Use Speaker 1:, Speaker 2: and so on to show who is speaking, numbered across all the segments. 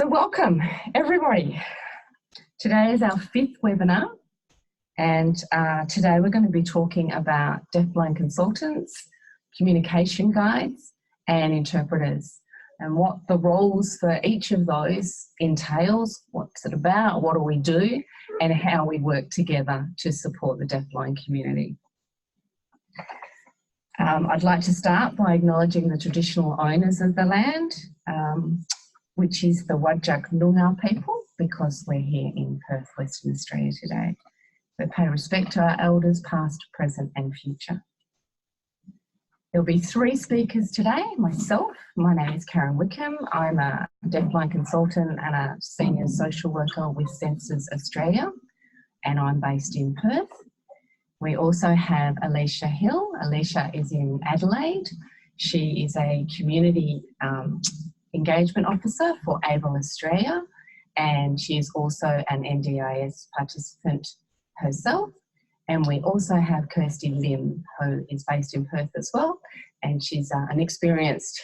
Speaker 1: So welcome everybody. Today is our 5th webinar, and today we're going to be talking about deafblind consultants, communication guides and interpreters, and what the roles for each of those entails, what's it about, what do we do, and how we work together to support the deafblind community. I'd like to start by acknowledging the traditional owners of the land, which is the Whadjuk Noongar people, because we're here in Perth, Western Australia today. So pay respect to our elders, past, present and future. There'll be 3 speakers today. Myself, my name is Karen Wickham. I'm a deafblind consultant and a senior social worker with Senses Australia, and I'm based in Perth. We also have Alicia Hill. Alicia is in Adelaide. She is a community engagement officer for Able Australia, and she is also an NDIS participant herself. And we also have Kirsty Lim, who is based in Perth as well, and she's an experienced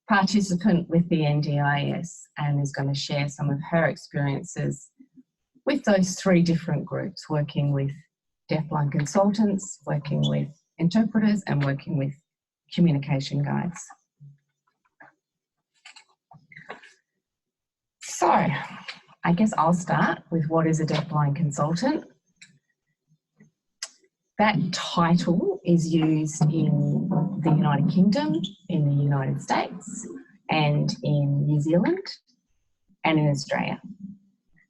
Speaker 1: participant with the NDIS and is going to share some of her experiences with those 3 different groups, working with deafblind consultants, working with interpreters and working with communication guides. So I guess I'll start with what is a deafblind consultant. That title is used in the United Kingdom, in the United States and in New Zealand and in Australia.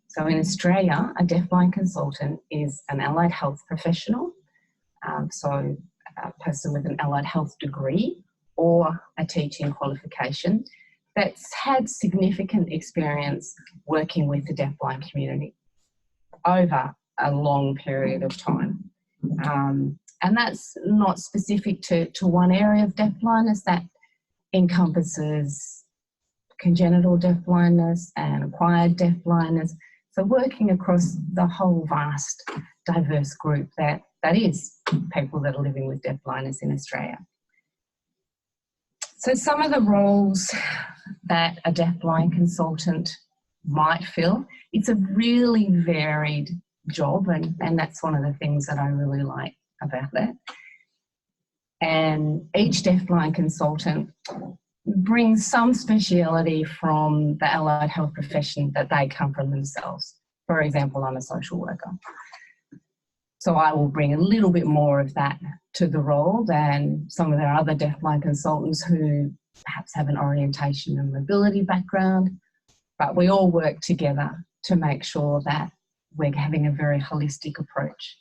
Speaker 1: So in Australia, a deafblind consultant is an allied health professional, so a person with an allied health degree or a teaching qualification that's had significant experience working with the deafblind community over a long period of time. And that's not specific to one area of deafblindness. That encompasses congenital deafblindness and acquired deafblindness. So working across the whole vast, diverse group that is people that are living with deafblindness in Australia. So some of the roles that a deafblind consultant might fill, it's a really varied job, and that's one of the things that I really like about that. And each deafblind consultant brings some speciality from the allied health profession that they come from themselves. For example, I'm a social worker. So I will bring a little bit more of that to the role than some of our other deafblind consultants who perhaps have an orientation and mobility background, but we all work together to make sure that we're having a very holistic approach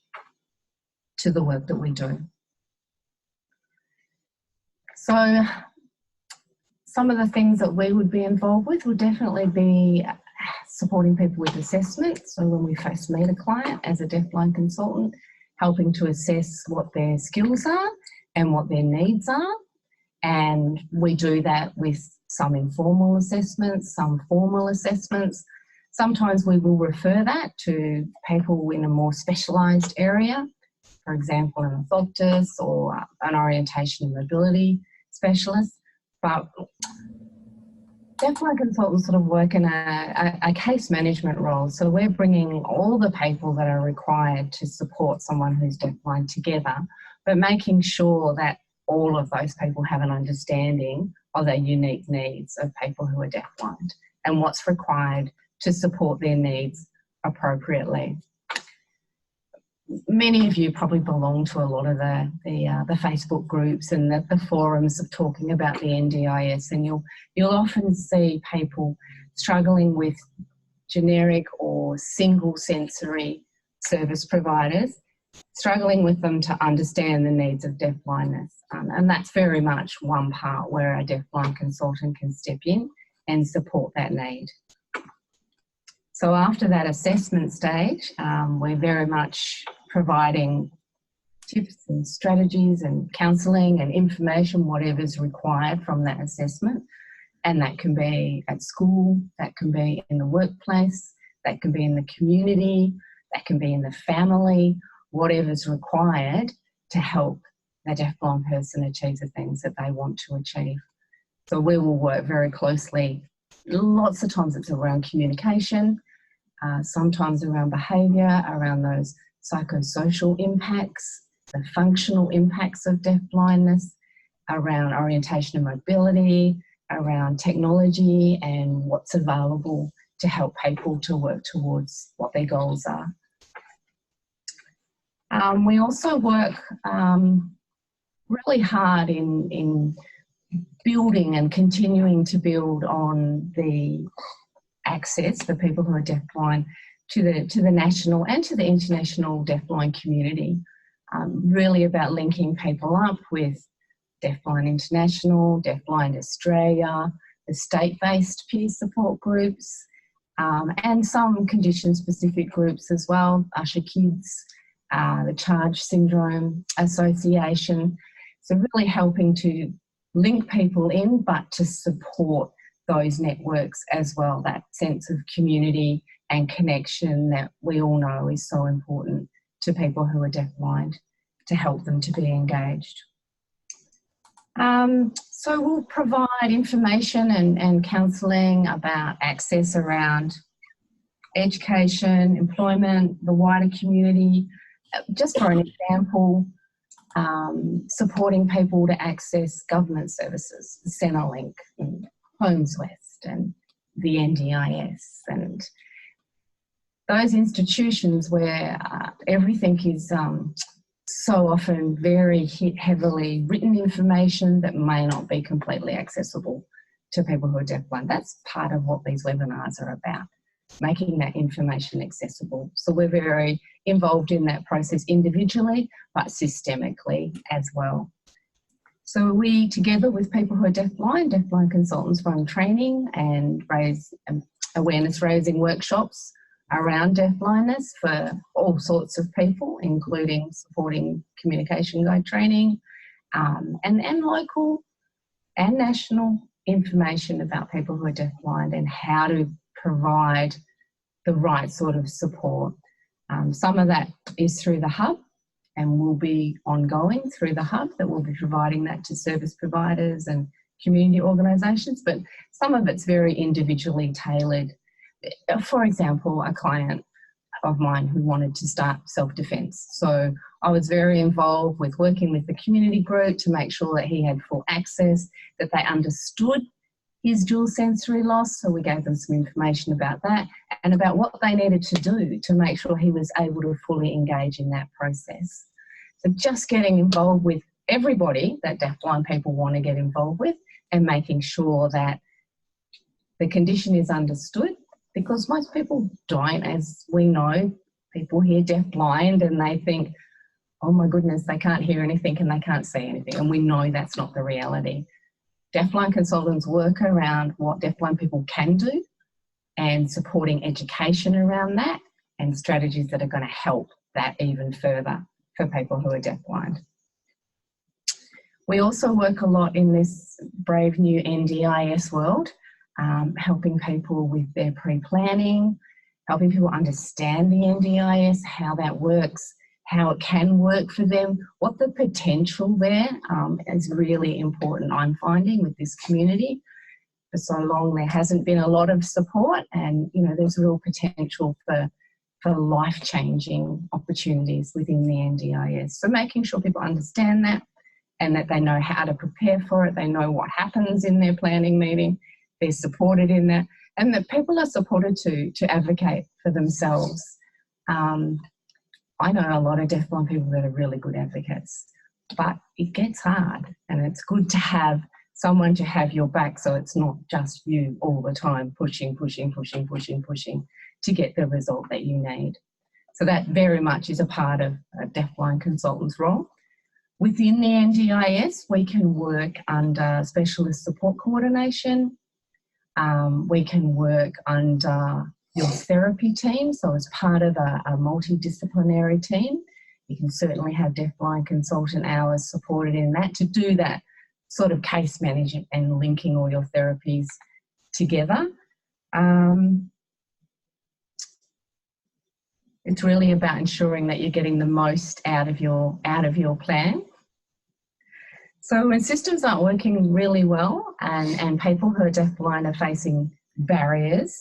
Speaker 1: to the work that we do. So some of the things that we would be involved with would definitely be supporting people with assessment. So when we first meet a client as a deafblind consultant, helping to assess what their skills are and what their needs are. And we do that with some informal assessments, some formal assessments. Sometimes we will refer that to people in a more specialised area, for example, an orthoptist or an orientation and mobility specialist. But deafblind consultants sort of work in a case management role. So we're bringing all the people that are required to support someone who's deafblind together, but making sure that all of those people have an understanding of the unique needs of people who are deafblind and what's required to support their needs appropriately. Many of you probably belong to a lot of the Facebook groups and the forums of talking about the NDIS, and you'll often see people struggling with generic or single sensory service providers, struggling with them to understand the needs of deafblindness. And that's very much one part where a deafblind consultant can step in and support that need. So after that assessment stage, we're very much providing tips and strategies and counselling and information, whatever's required from that assessment. And that can be at school, that can be in the workplace, that can be in the community, that can be in the family, whatever's required to help the deafblind person achieve the things that they want to achieve. So we will work very closely Lots of times it's around communication, sometimes around behaviour, around those psychosocial impacts, the functional impacts of deafblindness, around orientation and mobility, around technology and what's available to help people to work towards what their goals are. We also work really hard in building and continuing to build on the access for people who are deafblind to the national and to the international deafblind community. Really about linking people up with Deafblind International, Deafblind Australia, the state-based peer support groups, and some condition-specific groups as well, Usher Kids, the Charge Syndrome Association. So really helping to link people in, but to support those networks as well, that sense of community and connection that we all know is so important to people who are deafblind, to help them to be engaged. So we'll provide information and counselling about access around education, employment, the wider community. Just for an example, supporting people to access government services, the Centrelink and Homes West and the NDIS, and those institutions where everything is so often very heavily written information that may not be completely accessible to people who are deafblind. That's part of what these webinars are about, making that information accessible. So we're very involved in that process individually, but systemically as well. So we, together with people who are deafblind consultants, run training and raise awareness raising workshops around deafblindness for all sorts of people, including supporting communication guide training and local and national information about people who are deafblind and how to provide the right sort of support. Some of that is through the hub and will be ongoing through the hub, that we'll be providing that to service providers and community organisations, but some of it's very individually tailored. For example, a client of mine who wanted to start self-defence. So I was very involved with working with the community group to make sure that he had full access, that they understood his dual sensory loss. So we gave them some information about that and about what they needed to do to make sure he was able to fully engage in that process. So just getting involved with everybody that deafblind people want to get involved with and making sure that the condition is understood, because most people don't, as we know. People hear deafblind and they think, oh my goodness, they can't hear anything and they can't see anything. And we know that's not the reality. Deafblind consultants work around what deafblind people can do and supporting education around that and strategies that are going to help that even further for people who are deafblind. We also work a lot in this brave new NDIS world, helping people with their pre-planning, helping people understand the NDIS, how that works, how it can work for them, what the potential there is really important, I'm finding, with this community. For so long there hasn't been a lot of support, and you know, there's real potential for life-changing opportunities within the NDIS. So making sure people understand that and that they know how to prepare for it, they know what happens in their planning meeting, they're supported in that, and that people are supported to advocate for themselves. I know a lot of deafblind people that are really good advocates, but it gets hard, and it's good to have someone to have your back, so it's not just you all the time pushing to get the result that you need. So that very much is a part of a deafblind consultant's role. Within the NDIS, we can work under specialist support coordination. We can work under your therapy team. So as part of a multidisciplinary team, you can certainly have deafblind consultant hours supported in that to do that sort of case management and linking all your therapies together. It's really about ensuring that you're getting the most out of your plan. So when systems aren't working really well and people who are deafblind are facing barriers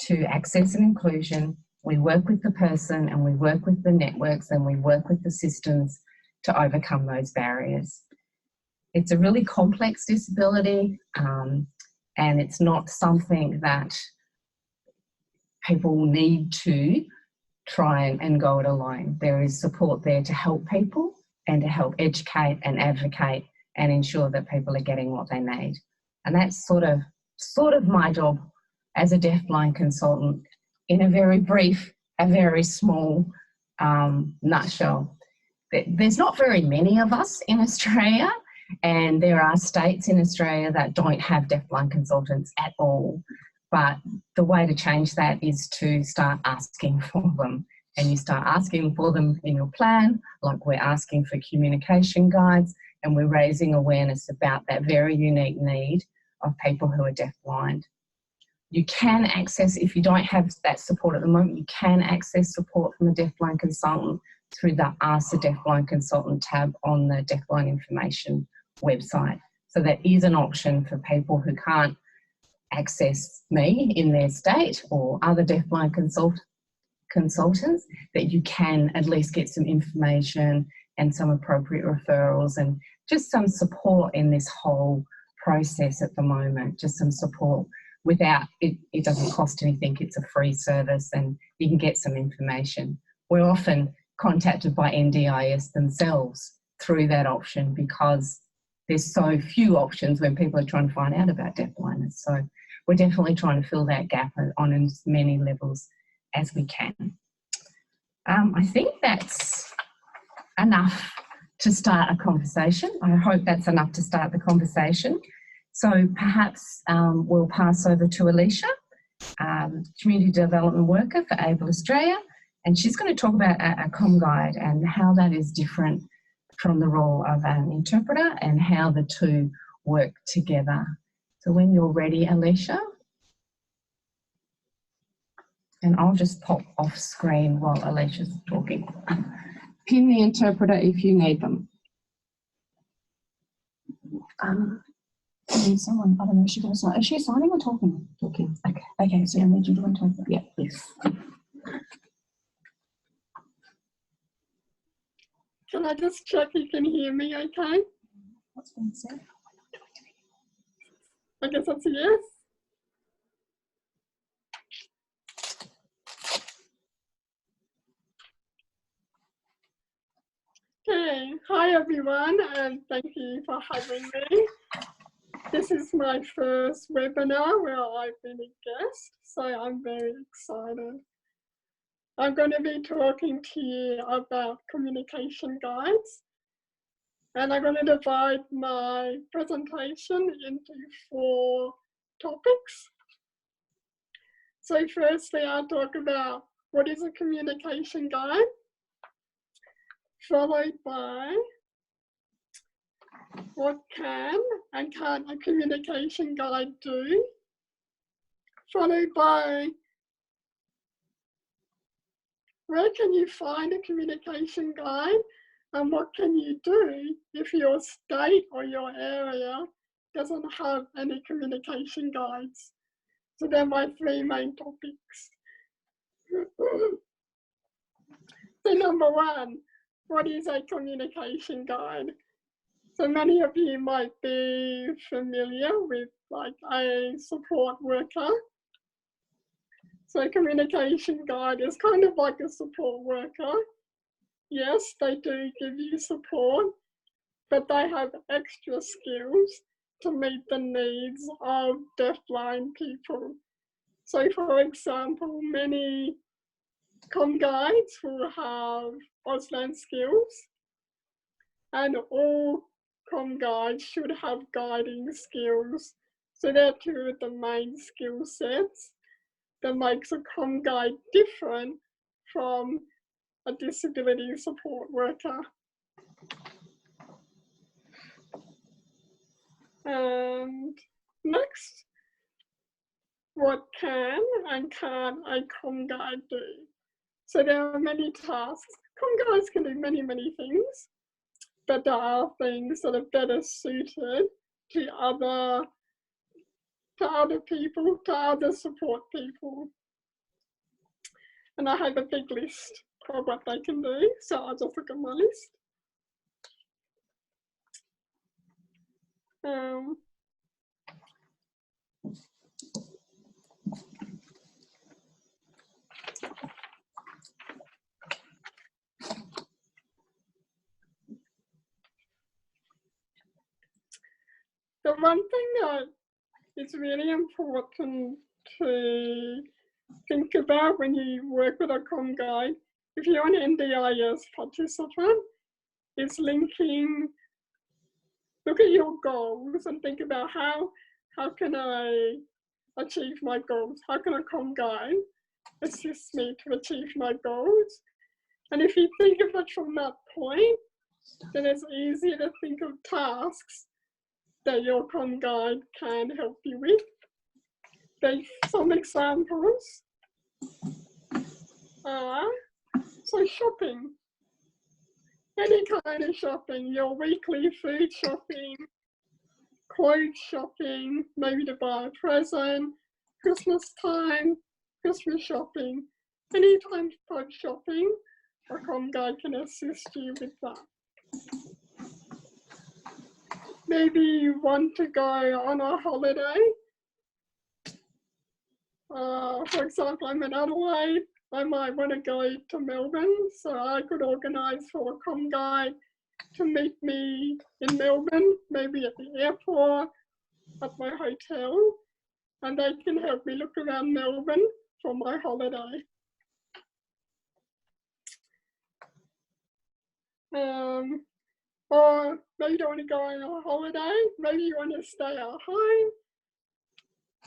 Speaker 1: to access and inclusion. We work with the person and we work with the networks and we work with the systems to overcome those barriers. It's a really complex disability, and it's not something that people need to try and go it alone. There is support there to help people and to help educate and advocate and ensure that people are getting what they need. And that's sort of my job as a deafblind consultant in a very brief, a very small nutshell. There's not very many of us in Australia, and there are states in Australia that don't have deafblind consultants at all. But the way to change that is to start asking for them. And you start asking for them in your plan, like we're asking for communication guides, and we're raising awareness about that very unique need of people who are deafblind. You can access, if you don't have that support at the moment, you can access support from a deafblind consultant through the Ask the Deafblind Consultant tab on the Deafblind Information website. So that is an option for people who can't access me in their state or other deafblind consultants, that you can at least get some information and some appropriate referrals and just some support in this whole process at the moment, just some support without, it doesn't cost anything, it's a free service and you can get some information. We're often contacted by NDIS themselves through that option because there's so few options when people are trying to find out about deafblindness. So we're definitely trying to fill that gap on as many levels as we can. I think that's enough to start a conversation. I hope that's enough to start the conversation. So perhaps we'll pass over to Alicia, Community Development Worker for Able Australia, and she's going to talk about a comm guide and how that is different from the role of an interpreter and how the two work together. So when you're ready, Alicia, and I'll just pop off screen while Alicia's talking. Pin the interpreter if you need them.
Speaker 2: Someone, I don't know, is she going to sign? Is she signing or talking?
Speaker 1: Talking. Okay.
Speaker 2: Okay, so I need you to interpret.
Speaker 1: Yeah, yes.
Speaker 3: Can I just check you can hear me okay?
Speaker 2: What's been said?
Speaker 3: I guess that's a yes. Okay, hi everyone, and thank you for having me. This is my first webinar where I've been a guest, so I'm very excited. I'm going to be talking to you about communication guides, and I'm going to divide my presentation into 4 topics. So firstly, I'll talk about what is a communication guide, followed by what can and can't a communication guide do, followed by where can you find a communication guide and what can you do if your state or your area doesn't have any communication guides. So they're my 3 main topics. So number 1, what is a communication guide? So many of you might be familiar with like a support worker. So a communication guide is kind of like a support worker. Yes, they do give you support, but they have extra skills to meet the needs of deafblind people. So for example, many comm guides will have Auslan skills, and all comm guides should have guiding skills. So they're 2 of the main skill sets that makes a comm guide different from a disability support worker. And next, what can and can't a comm guide do? So there are many tasks. Comm guides can do many, many things, but there are things that are better suited to other to other people, to other support people. And I have a big list of what they can do, so I'll just look at my list. The one thing that is really important to think about when you work with a comm guide, if you're an NDIS participant, is linking, look at your goals and think about how can I achieve my goals? How can a comm guide assist me to achieve my goals? And if you think of it from that point, then it's easier to think of tasks that your comm guide can help you with. There's some examples. So shopping, any kind of shopping, your weekly food shopping, clothes shopping, maybe to buy a present, Christmas time, Christmas shopping, any type of shopping, a comm guide can assist you with that. Maybe you want to go on a holiday. For example, I'm in Adelaide. I might want to go to Melbourne, so I could organise for a comm guide to meet me in Melbourne, maybe at the airport, at my hotel, and they can help me look around Melbourne for my holiday. Or maybe you don't want to go on a holiday, maybe you want to stay at home.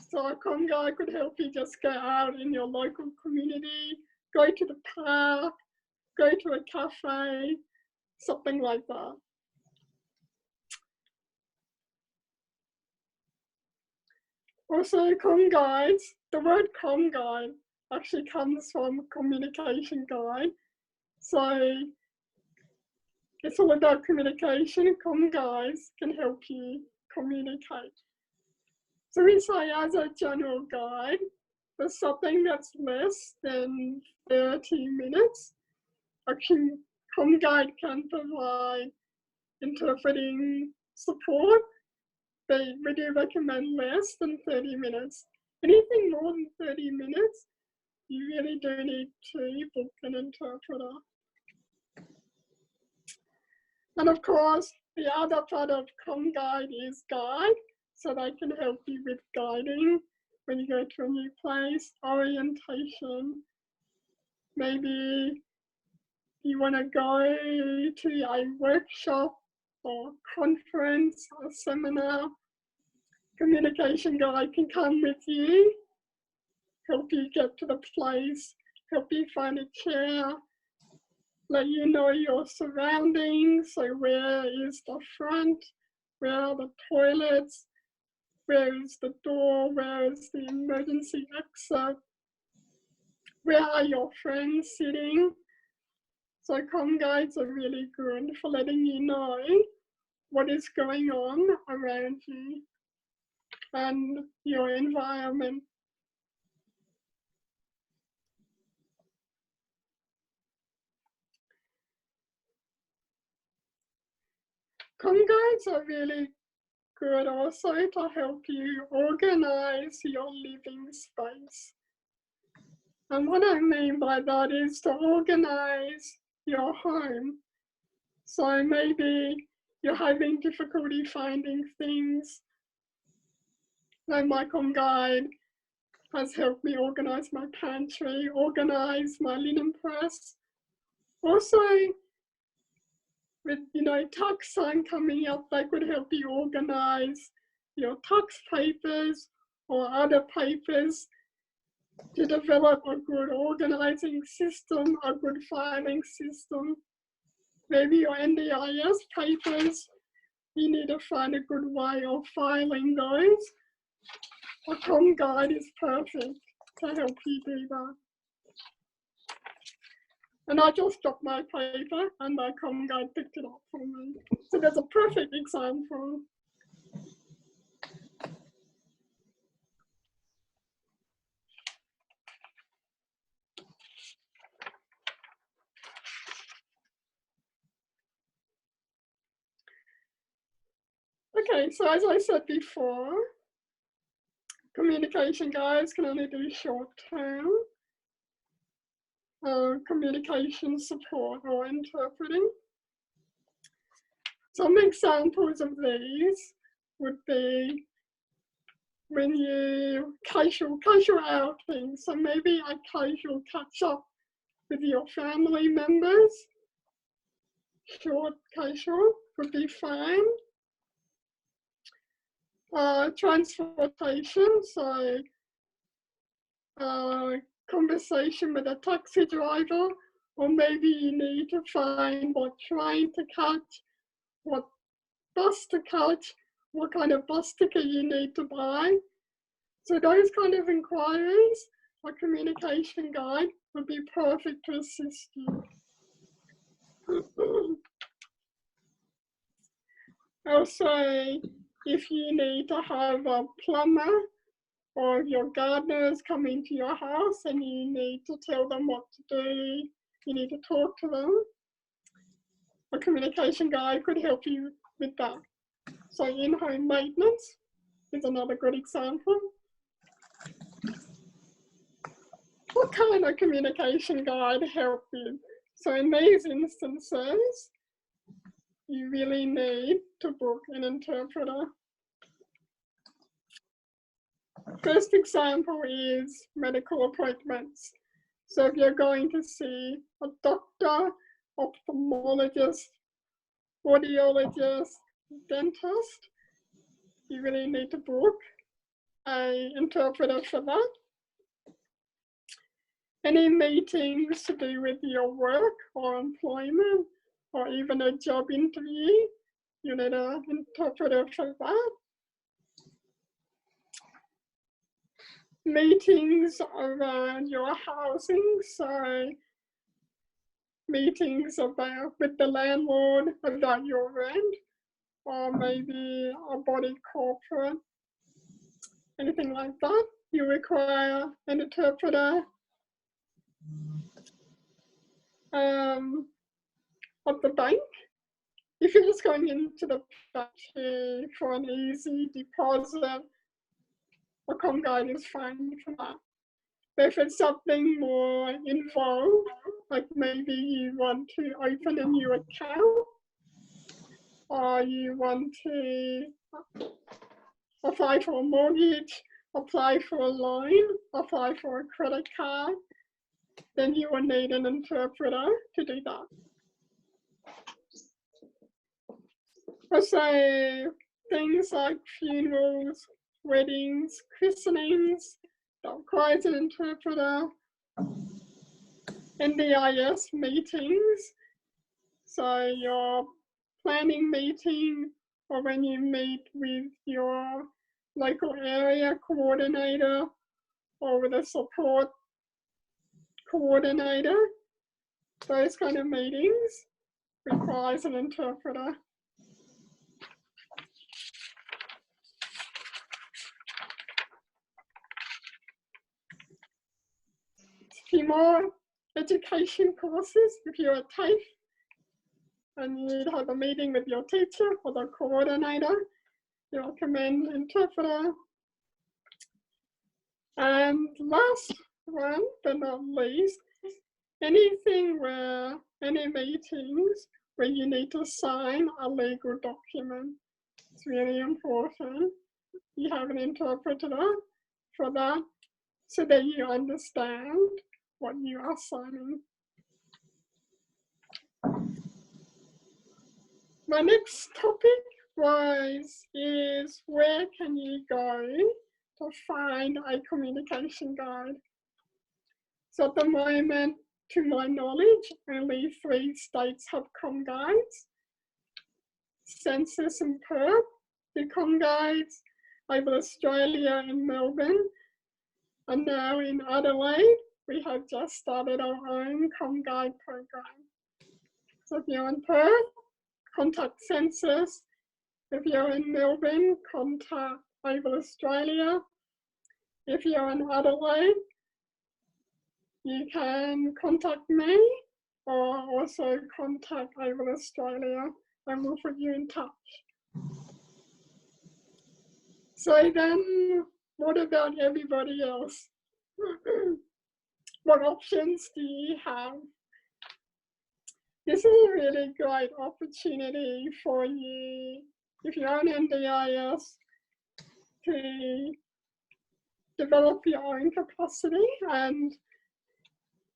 Speaker 3: So a comm guide could help you just go out in your local community, go to the park, go to a cafe, something like that. Also, comm guides, the word comm guide actually comes from communication guide. So it's all about communication. Comm guides can help you communicate. So we say as a general guide, for something that's less than 30 minutes, a comm guide can provide interpreting support. We do recommend less than 30 minutes. Anything more than 30 minutes, you really do need to book an interpreter. And of course, the other part of comm guide is guide. So they can help you with guiding when you go to a new place, orientation. Maybe you want to go to a workshop or conference or seminar. Communication guide can come with you, help you get to the place, help you find a chair, let you know your surroundings. So where is the front? Where are the toilets? Where is the door? Where is the emergency exit? Where are your friends sitting? So comm guides are really good for letting you know what is going on around you and your environment. Comm guides are really good also to help you organize your living space. And what I mean by that is to organize your home. So maybe you're having difficulty finding things. Like my comm guide has helped me organize my pantry, organize my linen press. Also, with tax time coming up, they could help you organize your tax papers or other papers to develop a good organizing system, a good filing system. Maybe your NDIS papers, you need to find a good way of filing those. A comm guide is perfect to help you do that. And I just dropped my paper and my comm guide picked it up for me. So that's a perfect example. Okay, so as I said before, communication guides can only do short-term communication support or interpreting. Some examples of these would be when you casual outings, so maybe a casual catch up with your family members, short casual would be fine. Transportation, so conversation with a taxi driver, or maybe you need to find what train to catch, what bus to catch, what kind of bus ticket you need to buy. So those kind of inquiries, a communication guide would be perfect to assist you. Also, if you need to have a plumber or if your gardener is coming to your house and you need to tell them what to do, you need to talk to them, a communication guide could help you with that. So in-home maintenance is another good example. What kind of communication guide help you? So in these instances, you really need to book an interpreter. First example is medical appointments. So if you're going to see a doctor, ophthalmologist, audiologist, dentist, you really need to book an interpreter for that. Any meetings to do with your work or employment or even a job interview, you need an interpreter for that. Meetings around your housing, so meetings with the landlord about your rent, or maybe a body corporate, anything like that, you require an interpreter. At the bank, if you're just going into the bank for an easy deposit, a com guide is fine for that. But if it's something more involved, like maybe you want to open a new account, or you want to apply for a mortgage, apply for a loan, apply for a credit card, then you will need an interpreter to do that. Also, things like funerals, weddings, christenings, that requires an interpreter. NDIS meetings, so your planning meeting or when you meet with your local area coordinator or with a support coordinator, those kind of meetings requires an interpreter. A few more education courses. If you're a TAFE and you have a meeting with your teacher or the coordinator, you recommend interpreter. And last one, but not least, any meetings where you need to sign a legal document. It's really important. You have an interpreter for that so that you understand what you are signing. My next topic is where can you go to find a communication guide? So at the moment, to my knowledge, only 3 states have com guides. Census and Perth, the com guides, over Australia and Melbourne. And now in Adelaide, we have just started our own com guide program. So if you're in Perth, contact Census. If you're in Melbourne, contact Oval Australia. If you're in Adelaide, you can contact me or also contact Oval Australia and we'll put you in touch. So then, what about everybody else? What options do you have? This is a really great opportunity for you, if you're on NDIS, to develop your own capacity and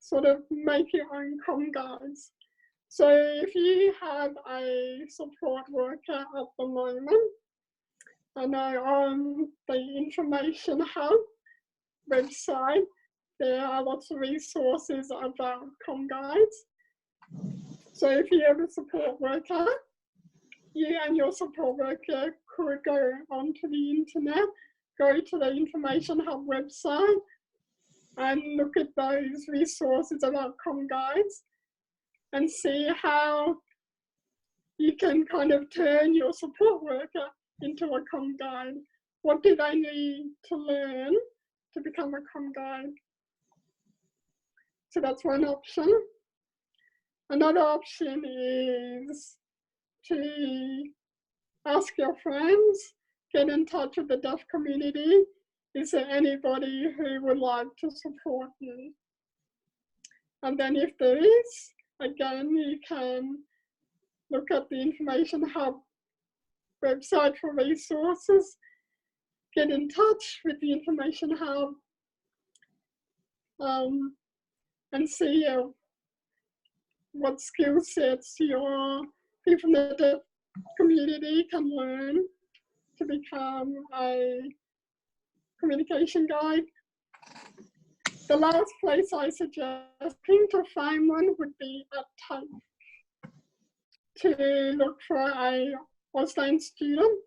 Speaker 3: sort of make your own comm guides. So if you have a support worker at the moment, I know on the Information Hub website, there are lots of resources about comm guides. So if you have a support worker, you and your support worker could go onto the internet, go to the Information Hub website and look at those resources about comm guides and see how you can kind of turn your support worker into a comm guide. What do they need to learn to become a comm guide? So that's one option. Another option is to ask your friends, get in touch with the deaf community. Is there anybody who would like to support you? And then if there is, again, you can look at the Information Hub website for resources, get in touch with the Information Hub, and see what skill sets your people from the deaf community can learn to become a communication guide. The last place I suggest to find one would be at TAFE, to look for a Auslan student.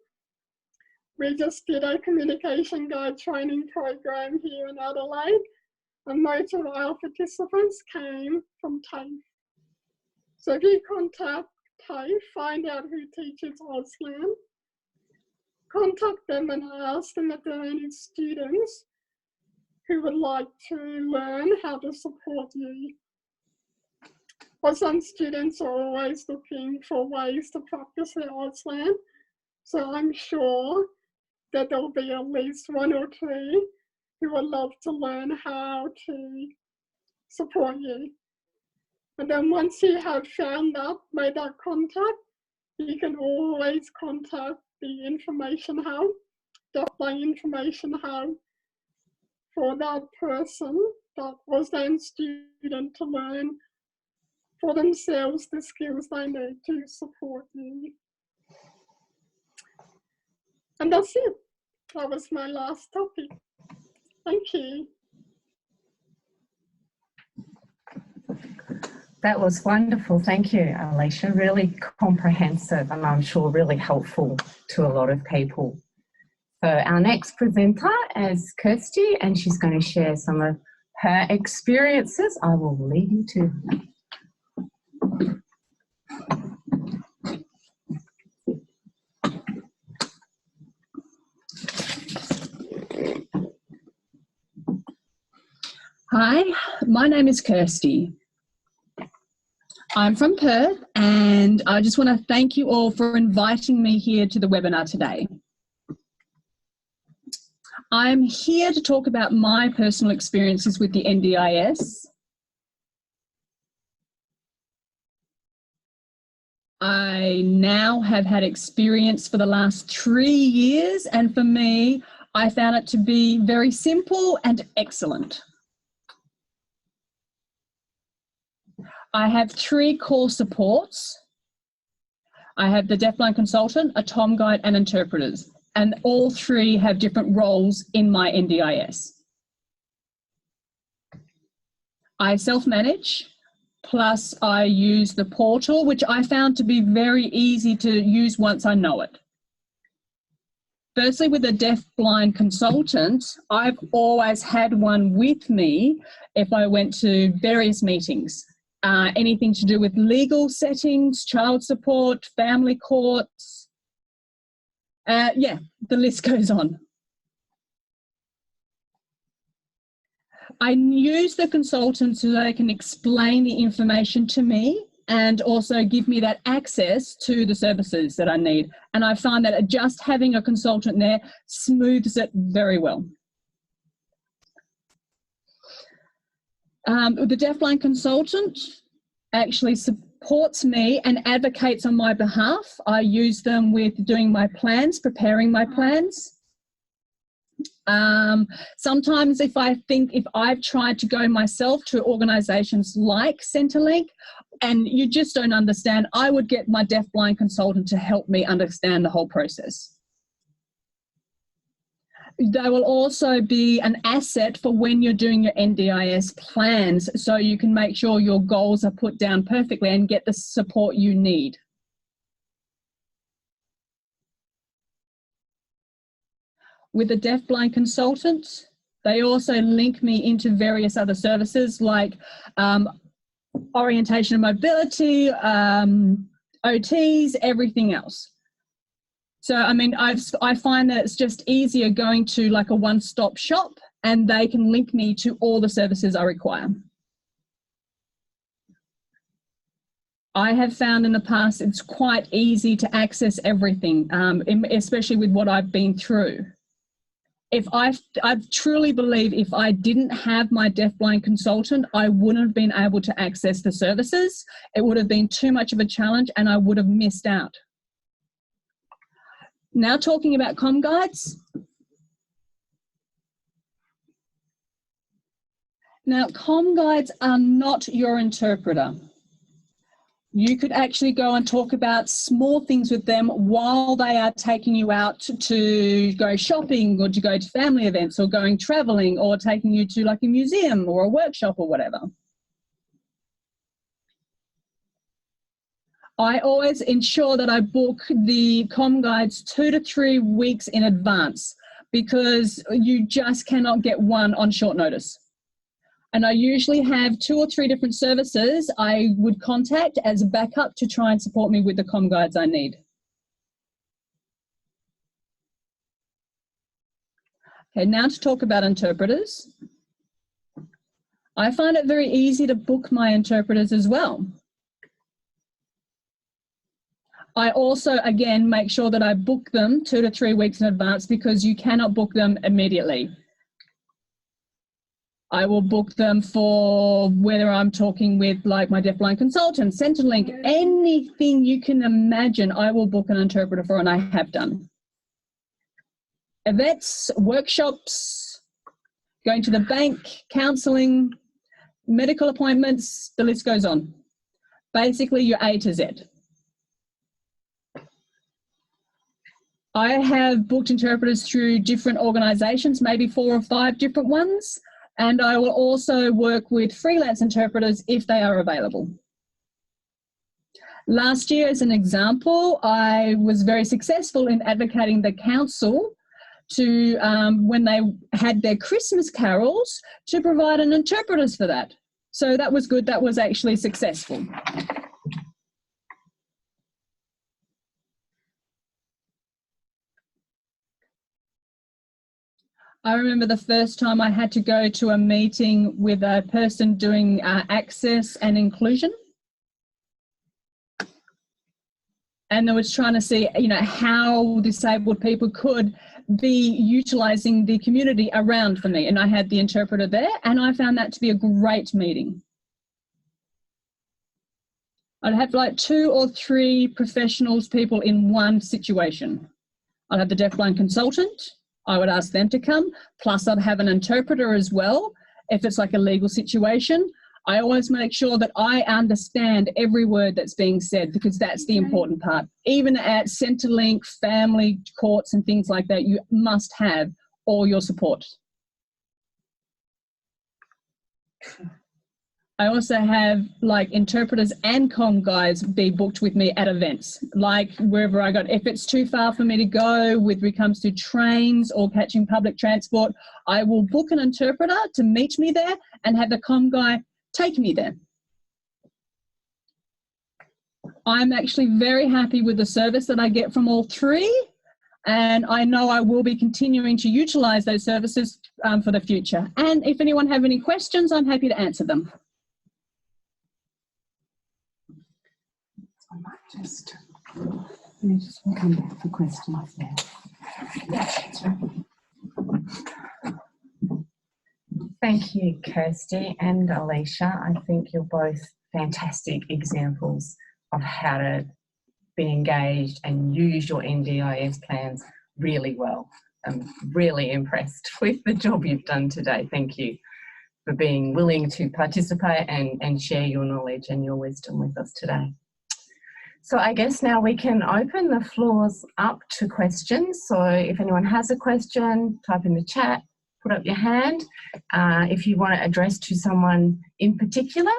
Speaker 3: We just did a communication guide training program here in Adelaide, and most of our participants came from TAFE. So if you contact TAFE, find out who teaches Auslan, contact them and ask them if there are any students who would like to learn how to support you. Auslan students are always looking for ways to practice their Auslan, so I'm sure that there'll be at least one or two who would love to learn how to support you. And then once you have found that, made that contact, you can always contact the Information Hub, deafblind Information Hub, for that person, that Auslan student, to learn for themselves the skills they need to support you. And that's it. That was my last topic. Thank you.
Speaker 1: That was wonderful. Thank you, Alicia. Really comprehensive and I'm sure really helpful to a lot of people. So our next presenter is Kirsty and she's going to share some of her experiences. I will leave you to her.
Speaker 2: Hi, my name is Kirsty. I'm from Perth and I just want to thank you all for inviting me here to the webinar today. I'm here to talk about my personal experiences with the NDIS. I now have had experience for the last 3 years and for me, I found it to be very simple and excellent. I have 3 core supports. I have the deafblind consultant, a TOM guide and interpreters, and all 3 have different roles in my NDIS. I self-manage, plus I use the portal, which I found to be very easy to use once I know it. Firstly, with a deaf-blind consultant, I've always had one with me if I went to various meetings. Anything to do with legal settings, child support, family courts. Yeah, the list goes on. I use the consultant so they can explain the information to me and also give me that access to the services that I need. And I find that just having a consultant there smooths it very well. The deafblind consultant actually supports me and advocates on my behalf. I use them with doing my plans, preparing my plans. Sometimes if I've tried to go myself to organisations like Centrelink and you just don't understand, I would get my deafblind consultant to help me understand the whole process. They will also be an asset for when you're doing your NDIS plans, so you can make sure your goals are put down perfectly and get the support you need. With the deafblind consultant, they also link me into various other services like orientation and mobility, OTs, everything else. So, I mean, I find that it's just easier going to like a one-stop shop and they can link me to all the services I require. I have found in the past it's quite easy to access everything, especially with what I've been through. I truly believe if I didn't have my deafblind consultant, I wouldn't have been able to access the services. It would have been too much of a challenge and I would have missed out. Now talking about comm guides. Now, comm guides are not your interpreter. You could actually go and talk about small things with them while they are taking you out to go shopping or to go to family events or going traveling or taking you to like a museum or a workshop or whatever. I always ensure that I book the comm guides 2 to 3 weeks in advance because you just cannot get one on short notice. And I usually have 2 or 3 different services I would contact as a backup to try and support me with the comm guides I need. Okay, now to talk about interpreters. I find it very easy to book my interpreters as well. I also, again, make sure that I book them 2 to 3 weeks in advance because you cannot book them immediately. I will book them for whether I'm talking with like my deafblind consultant, Centrelink, anything you can imagine, I will book an interpreter for, and I have done. Events, workshops, going to the bank, counselling, medical appointments, the list goes on. Basically, your A to Z. I have booked interpreters through different organisations, maybe 4 or 5 different ones, and I will also work with freelance interpreters if they are available. Last year, as an example, I was very successful in advocating the council to, when they had their Christmas carols, to provide an interpreters for that. So that was good, that was actually successful. I remember the first time I had to go to a meeting with a person doing access and inclusion. And I was trying to see, you know, how disabled people could be utilising the community around for me. And I had the interpreter there, and I found that to be a great meeting. I'd have like 2 or 3 professionals, people in one situation. I'd have the deafblind consultant. I would ask them to come, plus I'd have an interpreter as well. If it's like a legal situation, I always make sure that I understand every word that's being said because that's the important part. Even at Centrelink, family courts and things like that, you must have all your support. I also have like interpreters and comm guides be booked with me at events, like wherever I go. If it's too far for me to go when it comes to trains or catching public transport, I will book an interpreter to meet me there and have the comm guy take me there. I'm actually very happy with the service that I get from all 3, and I know I will be continuing to utilise those services for the future. And if anyone have any questions, I'm happy to answer them.
Speaker 1: I might just, let me just come back for questions there. Thank you, Kirsty and Alicia. I think you're both fantastic examples of how to be engaged and use your NDIS plans really well. I'm really impressed with the job you've done today. Thank you for being willing to participate and share your knowledge and your wisdom with us today. So I guess now we can open the floors up to questions. So if anyone has a question, type in the chat, put up your hand. If you want to address to someone in particular,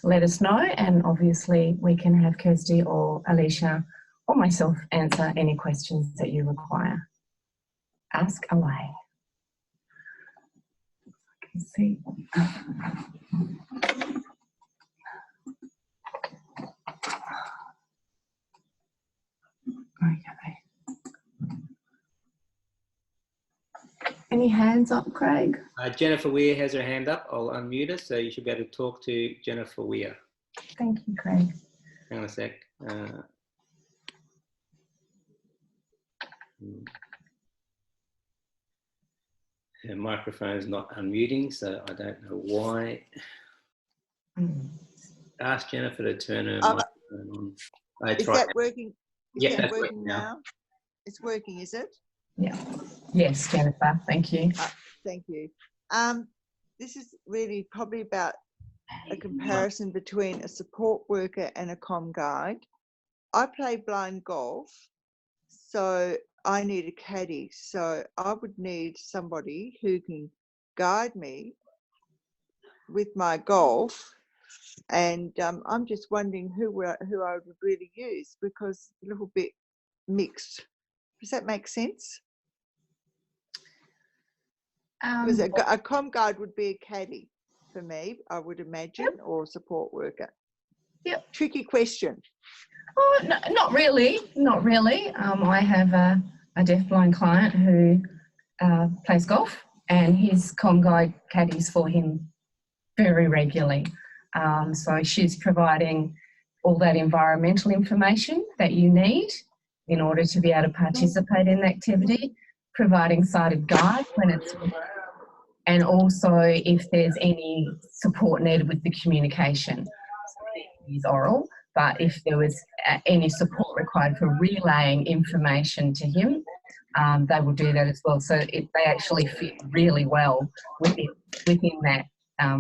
Speaker 1: let us know, and obviously we can have Kirsty or Alicia or myself answer any questions that you require. Ask away. I can see. Okay. Any hands up, Craig?
Speaker 4: Jennifer Weir has her hand up. I'll unmute her, so you should be able to talk to Jennifer Weir.
Speaker 1: Thank you, Craig.
Speaker 4: Hang on a sec. Her microphone is not unmuting, so I don't know why. Ask Jennifer to turn her microphone on.
Speaker 5: Is that working?
Speaker 4: Yeah,
Speaker 5: that
Speaker 4: that's
Speaker 5: working now? It's working, is it?
Speaker 1: Yeah. Yes, Jennifer, thank you.
Speaker 5: Thank you. This is really probably about a comparison between a support worker and a comm guide. I play blind golf, so I need a caddy. So I would need somebody who can guide me with my golf. And I'm just wondering who I would really use, because a little bit mixed. Does that make sense? Because a comm guide would be a caddy for me, I would imagine, or a support worker.
Speaker 1: Yep.
Speaker 5: Tricky question.
Speaker 1: Oh, no, not really, not really. I have a deafblind client who plays golf, and his comm guide caddies for him very regularly. So she's providing all that environmental information that you need in order to be able to participate in the activity, providing sighted guide when it's, and also if there's any support needed with the communication. So he's oral, but if there was any support required for relaying information to him, they will do that as well. So they actually fit really well within that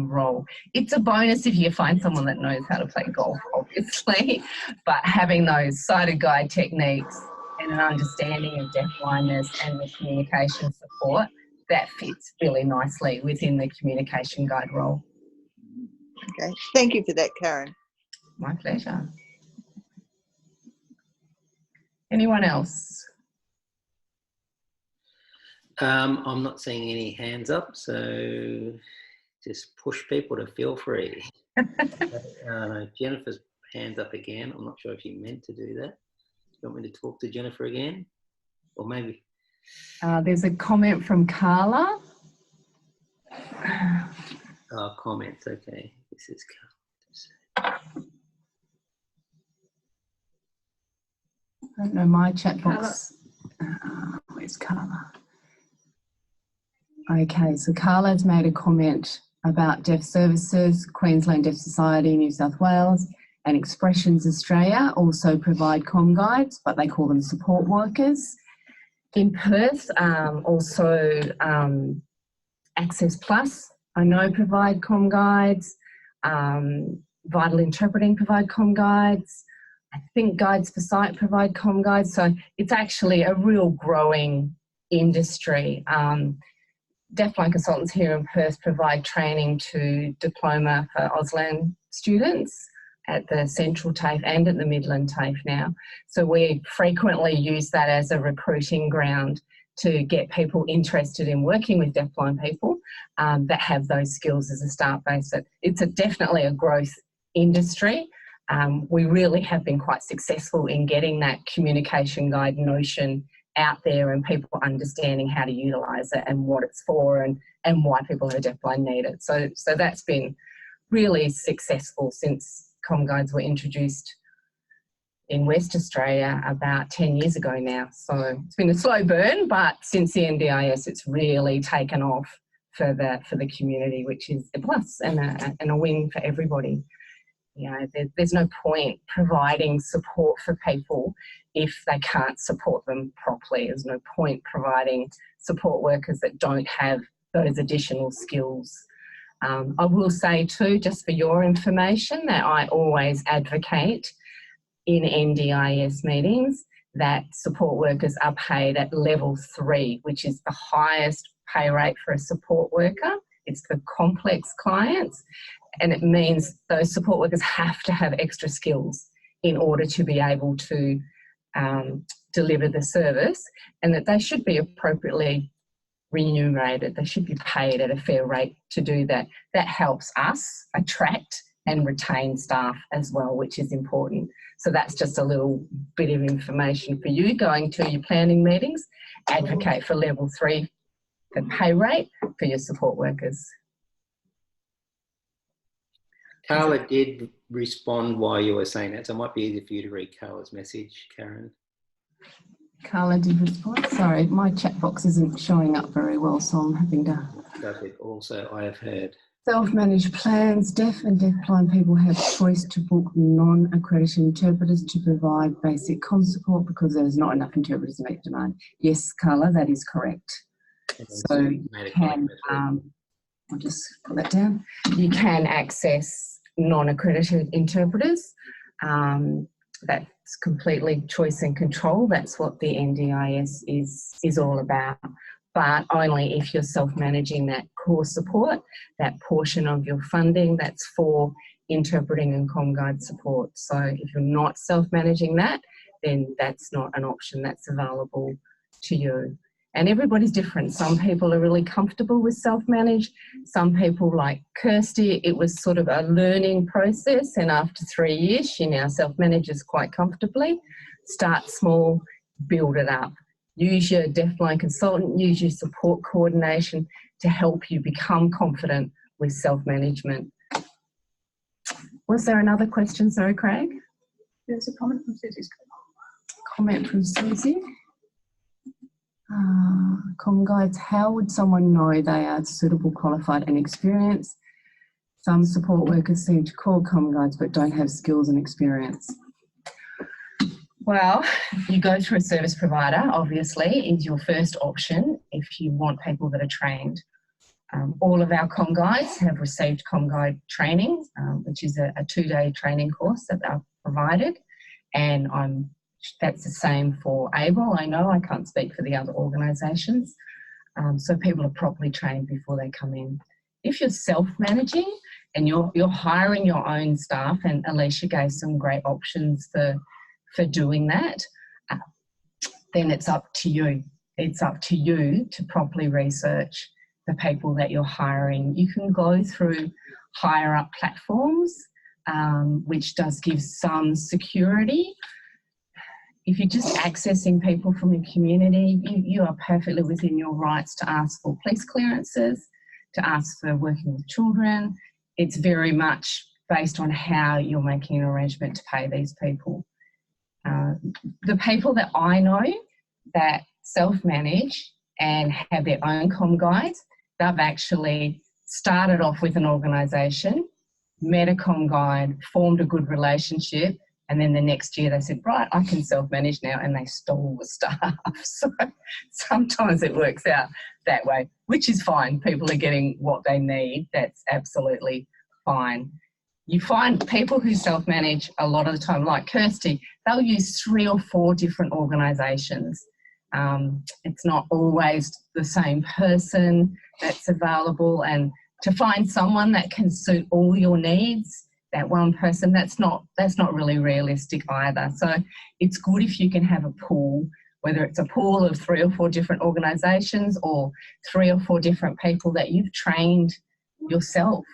Speaker 1: role. It's a bonus if you find someone that knows how to play golf, obviously, but having those sighted guide techniques and an understanding of deafblindness and the communication support, that fits really nicely within the communication guide role.
Speaker 5: Okay, thank you for that, Karen.
Speaker 1: My pleasure. Anyone else?
Speaker 4: I'm not seeing any hands up, so just push people to feel free. Jennifer's hands up again. I'm not sure if you meant to do that. You want me to talk to Jennifer again? Or maybe...
Speaker 1: There's a comment from Carla.
Speaker 4: Comments, okay. This is Carla.
Speaker 1: I don't know, my chat box. Where's Carla? Okay, so Carla's made a comment about Deaf Services, Queensland Deaf Society, New South Wales, and Expressions Australia also provide comm guides, but they call them support workers. In Perth, also Access Plus, I know, provide comm guides. Vital Interpreting provide comm guides. I think Guides for Sight provide comm guides. So it's actually a real growing industry. Deafblind consultants here in Perth provide training to diploma for Auslan students at the Central TAFE and at the Midland TAFE now. So we frequently use that as a recruiting ground to get people interested in working with deafblind people that have those skills as a start base. It's definitely a growth industry. We really have been quite successful in getting that communication guide notion out there and people understanding how to utilise it and what it's for and why people who are deafblind need it. So that's been really successful since comm guides were introduced in West Australia about 10 years ago now. So it's been a slow burn, but since the NDIS, it's really taken off for the community, which is a plus and a win for everybody. You know, there's no point providing support for people if they can't support them properly. There's no point providing support workers that don't have those additional skills. I will say too, just for your information, that I always advocate in NDIS meetings that support workers are paid at level 3, which is the highest pay rate for a support worker. It's for complex clients, and it means those support workers have to have extra skills in order to be able to deliver the service, and that they should be appropriately remunerated. They should be paid at a fair rate to do that. That helps us attract and retain staff as well, which is important. So that's just a little bit of information for you going to your planning meetings. Advocate for level 3 for pay rate for your support workers.
Speaker 4: Carla did respond while you were saying that, so it might be easier for you to read Carla's message, Karen.
Speaker 1: Carla did respond. Sorry, my chat box isn't showing up very well, so I'm having to...
Speaker 4: Perfect. Also, I have heard.
Speaker 1: Self-managed plans. Deaf and deafblind people have choice to book non-accredited interpreters to provide basic comm support because there's not enough interpreters to meet demand. Yes, Carla, that is correct. So you can, I'll just put that down. You can access non-accredited interpreters. That's completely choice and control. That's what the NDIS is all about. But only if you're self-managing that core support, that portion of your funding that's for interpreting and comm guide support. So if you're not self-managing that, then that's not an option that's available to you. And everybody's different. Some people are really comfortable with self-managed. Some people, like Kirsty, it was sort of a learning process, and after 3 years, she now self-manages quite comfortably. Start small, build it up. Use your deafblind consultant, use your support coordination to help you become confident with self-management. Was there another question? Sorry, Craig?
Speaker 2: There's a comment from Susie's.
Speaker 1: Comment from Susie. Comm guides, how would someone know they are suitable, qualified and experienced? Some support workers seem to call comm guides but don't have skills and experience. Well, you go through a service provider, obviously, is your first option if you want people that are trained. All of our comm guides have received comm guide training, which is a 2-day training course that they're provided, and that's the same for ABLE. I know I can't speak for the other organisations, so people are properly trained before they come in. If you're self-managing and you're hiring your own staff, and Alicia gave some great options for doing that, then it's up to you. It's up to you to properly research the people that you're hiring. You can go through higher up platforms, which does give some security. If you're just accessing people from your community, you are perfectly within your rights to ask for police clearances, to ask for working with children. It's very much based on how you're making an arrangement to pay these people. The people that I know that self-manage and have their own comm guides, they've actually started off with an organisation, met a comm guide, formed a good relationship, and then the next year they said, right, I can self-manage now, and they stole the staff. So sometimes it works out that way, which is fine. People are getting what they need. That's absolutely fine. You find people who self-manage a lot of the time, like Kirsty, they'll use 3 or 4 different organisations. It's not always the same person that's available, and to find someone that can suit all your needs, that one person, that's not really realistic either. So it's good if you can have a pool, whether it's a pool of 3 or 4 different organisations or 3 or 4 different people that you've trained yourself.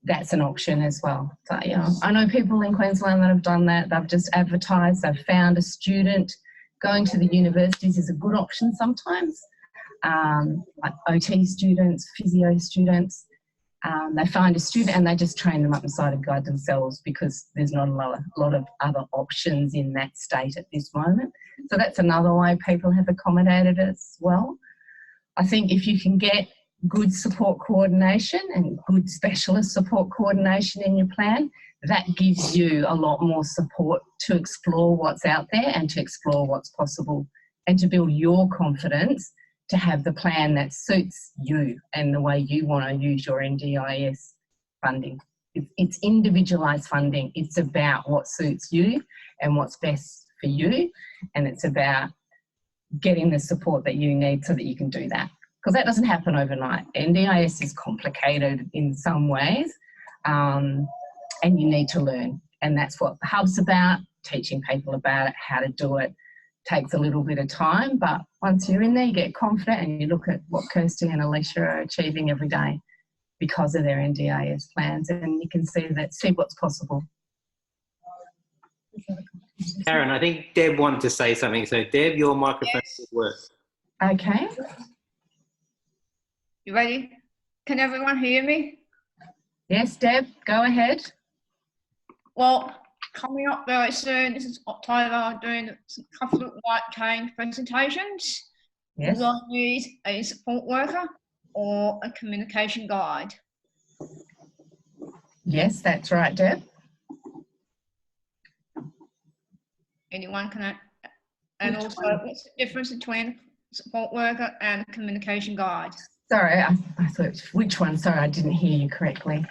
Speaker 1: That's an option as well. So, yeah, I know people in Queensland that have done that. They've just advertised, they've found a student. Going to the universities is a good option sometimes, like OT students, physio students. They find a student and they just train them up and sighted guide themselves, because there's not a lot of other options in that state at this moment. So that's another way people have accommodated as well. I think if you can get good support coordination and good specialist support coordination in your plan, that gives you a lot more support to explore what's out there and to explore what's possible, and to build your confidence to have the plan that suits you and the way you want to use your NDIS funding. It's individualised funding. It's about what suits you and what's best for you, and it's about getting the support that you need so that you can do that. Because that doesn't happen overnight. NDIS is complicated in some ways, and you need to learn. And that's what the hub's about, teaching people about it, how to do it. Takes a little bit of time, but once you're in there, you get confident and you look at what Kirsty and Alicia are achieving every day because of their NDIS plans, and you can see what's possible.
Speaker 4: Karen, I think Deb wanted to say something. So Deb, your microphone should work.
Speaker 1: Okay.
Speaker 6: You ready? Can everyone hear me?
Speaker 1: Yes, Deb, go ahead.
Speaker 6: Well, coming up very soon, this is October, doing a couple of white cane presentations.
Speaker 1: Yes.
Speaker 6: Will I need a support worker or a communication guide?
Speaker 1: Yes, that's right, Deb.
Speaker 6: Anyone can, and also what's the difference between a support worker and a communication guide?
Speaker 1: Sorry, I thought, which one? Sorry, I didn't hear you correctly.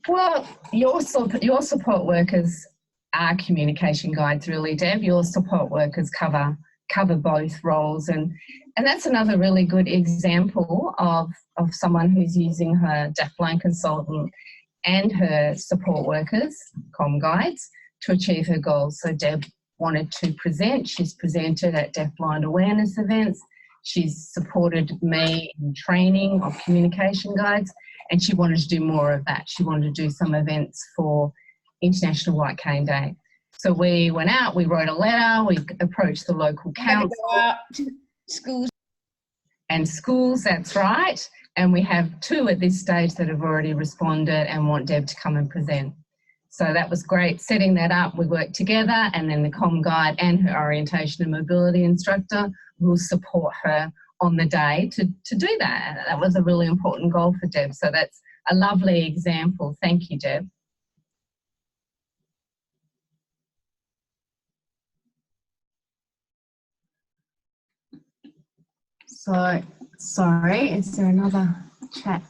Speaker 1: Well, your support workers are communication guides, really, Deb. Your support workers cover both roles, and that's another really good example of someone who's using her deafblind consultant and her support workers, guides, to achieve her goals. So Deb wanted to present. She's presented at deafblind awareness events. She's supported me in training of communication guides, and she wanted to do more of that. She wanted to do some events for International White Cane Day. So we went out, we wrote a letter, we approached the local council.
Speaker 6: Schools.
Speaker 1: And schools, that's right. And we have 2 at this stage that have already responded and want Deb to come and present. So that was great, setting that up. We worked together, and then the comm guide and her orientation and mobility instructor will support her on the day to do that. And that was a really important goal for Deb. So that's a lovely example. Thank you, Deb. So, sorry, is there another chat?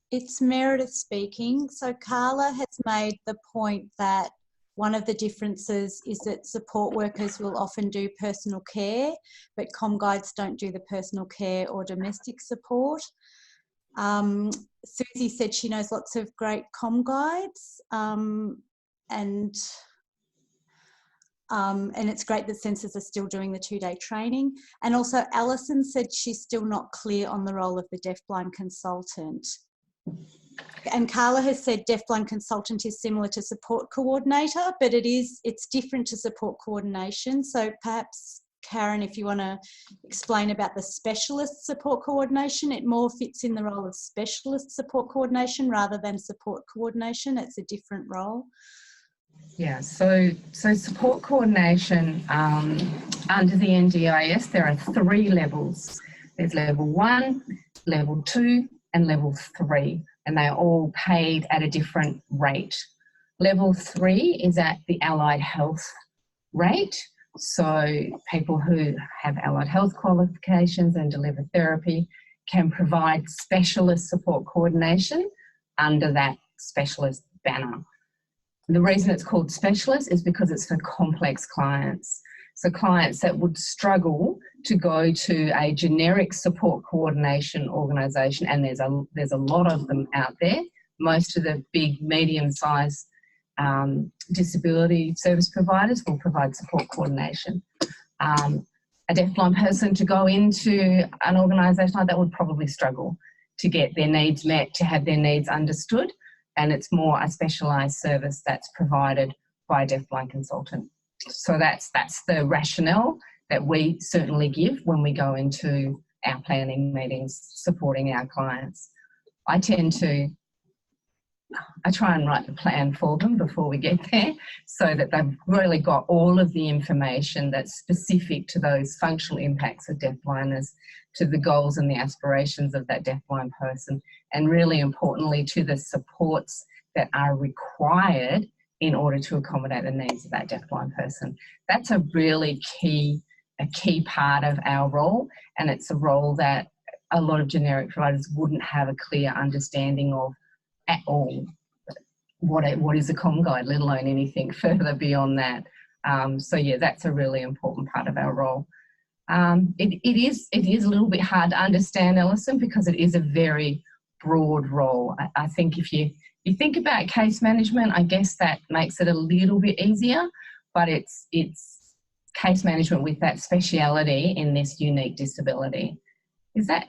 Speaker 7: It's Meredith speaking. So Carla has made the point that one of the differences is that support workers will often do personal care, but comm guides don't do the personal care or domestic support. Susie said she knows lots of great comm guides, and it's great that centres are still doing the 2-day training. And also Alison said she's still not clear on the role of the deafblind consultant. And Carla has said deafblind consultant is similar to support coordinator, but it's different to support coordination. So perhaps, Karen, if you want to explain about the specialist support coordination, it more fits in the role of specialist support coordination rather than support coordination. It's a different role.
Speaker 1: Yeah, so support coordination under the NDIS, there are 3 levels. There's level 1, level 2, and level 3, and they're all paid at a different rate. Level 3 is at the allied health rate. So people who have allied health qualifications and deliver therapy can provide specialist support coordination under that specialist banner. The reason it's called specialist is because it's for complex clients. So clients that would struggle to go to a generic support coordination organisation, and there's a lot of them out there. Most of the big, medium-sized disability service providers will provide support coordination. A deafblind person to go into an organisation like that would probably struggle to get their needs met, to have their needs understood, and it's more a specialised service that's provided by a deafblind consultant. So that's the rationale that we certainly give when we go into our planning meetings supporting our clients. I try and write the plan for them before we get there so that they've really got all of the information that's specific to those functional impacts of deafblindness, to the goals and the aspirations of that deafblind person, and really importantly to the supports that are required in order to accommodate the needs of that deafblind person. That's a really key part of our role, and it's a role that a lot of generic providers wouldn't have a clear understanding of at all. What is a comm guide, let alone anything further beyond that. So yeah, that's a really important part of our role. It is a little bit hard to understand, Alison, because it is a very broad role. I think if you think about case management, I guess that makes it a little bit easier, but it's case management with that speciality in this unique disability. Is that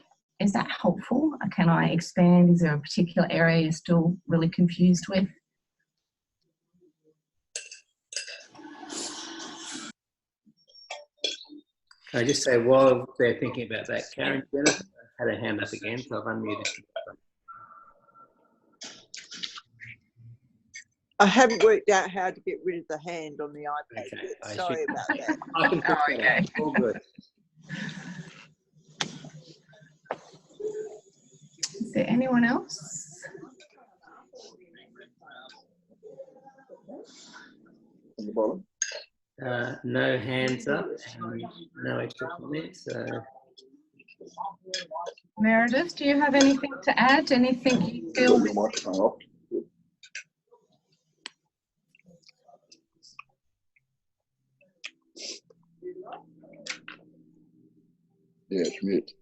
Speaker 1: helpful? Can I expand? Is there a particular area you're still really confused with?
Speaker 4: Can I just say, while they're thinking about that, Karen Jennifer had a hand up again, so I've unmuted.
Speaker 5: I haven't worked out how to get rid of the hand on the iPad
Speaker 4: Okay,
Speaker 5: yet. Sorry about that.
Speaker 4: I can fix that out. All good.
Speaker 1: Is there anyone else?
Speaker 8: On the bottom.
Speaker 4: No hands up and no extra comments. So.
Speaker 1: Meredith, do you have anything to add? Anything you feel?
Speaker 8: Your microphone off. Yeah, it's mute.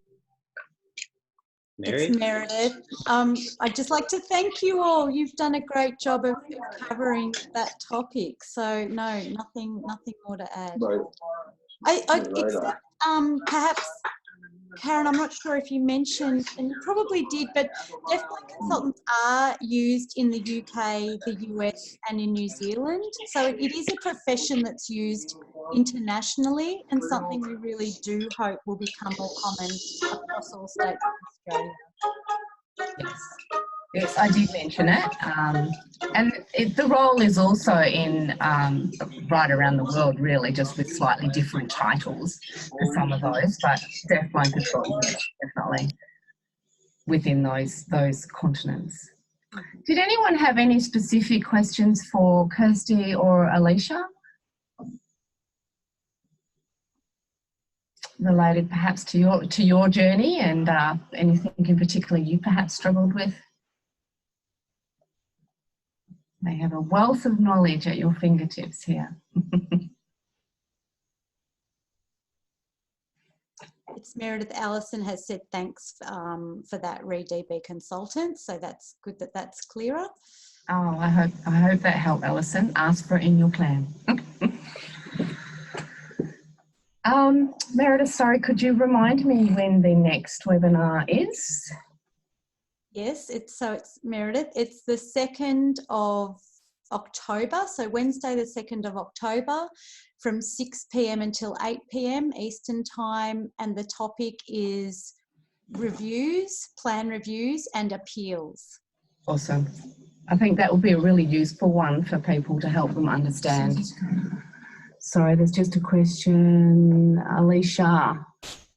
Speaker 4: Mary?
Speaker 7: It's Meredith. I'd just like to thank you all. You've done a great job of covering that topic. So no, nothing more to add.
Speaker 8: No.
Speaker 7: Except perhaps, Karen, I'm not sure if you mentioned, and you probably did, but deafblind consultants are used in the UK, the US, and in New Zealand. So it is a profession that's used internationally, and something we really do hope will become more common across all states of Australia.
Speaker 1: Yes, I did mention it. And the role is also in right around the world, really, just with slightly different titles for some of those, but deafblind consultant, yes, definitely within those continents. Did anyone have any specific questions for Kirsty or Alicia? Related perhaps to your journey, and anything in particular you perhaps struggled with? They have a wealth of knowledge at your fingertips here.
Speaker 7: It's Meredith. Alison has said thanks for that re-DB consultant, so that's good that that's clearer.
Speaker 1: Oh, I hope that helped, Alison. Ask for it in your plan. Meredith, sorry, could you remind me when the next webinar is?
Speaker 7: Yes, it's Meredith. It's the 2nd of October, so Wednesday the 2nd of October from 6 p.m. until 8 p.m. Eastern Time, and the topic is reviews, plan reviews and appeals.
Speaker 1: Awesome. I think that will be a really useful one for people to help them understand. Sorry, there's just a question. Alicia,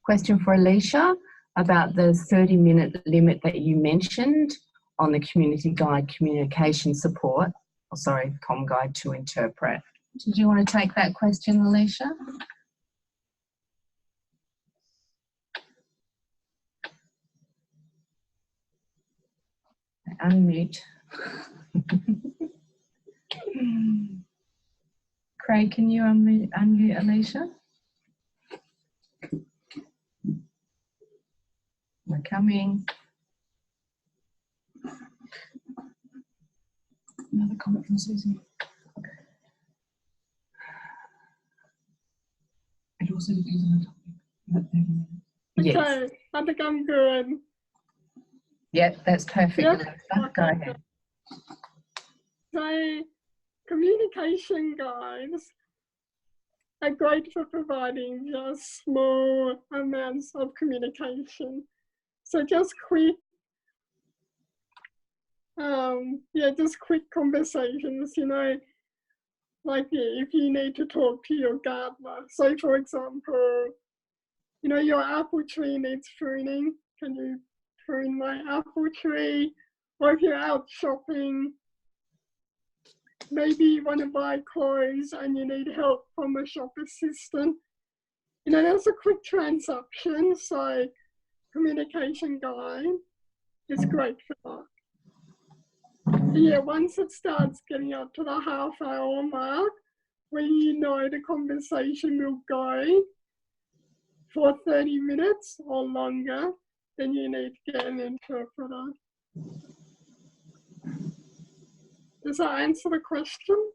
Speaker 1: question for Alicia about the 30-minute limit that you mentioned on the community guide communication support. Oh, sorry, comm guide to interpret. Did you want to take that question, Alicia? Unmute. Craig, can you unmute Alicia? We're coming. Another comment from Susie. It also depends on the topic. Yes.
Speaker 3: Okay, I think I'm good.
Speaker 1: Yeah, that's perfect.
Speaker 3: Yeah?
Speaker 1: Go ahead.
Speaker 3: So, communication guides are great for providing just small amounts of communication. So just quick yeah, just quick conversations, you know, like if you need to talk to your gardener. So for example, you know, your apple tree needs pruning. Can you prune my apple tree? Or if you're out shopping, maybe you want to buy clothes and you need help from a shop assistant. You know, that's a quick transaction, so communication guide is great for that. Yeah, once it starts getting up to the half-hour mark, when you know the conversation will go for 30 minutes or longer, then you need to get an interpreter. Does that answer the question?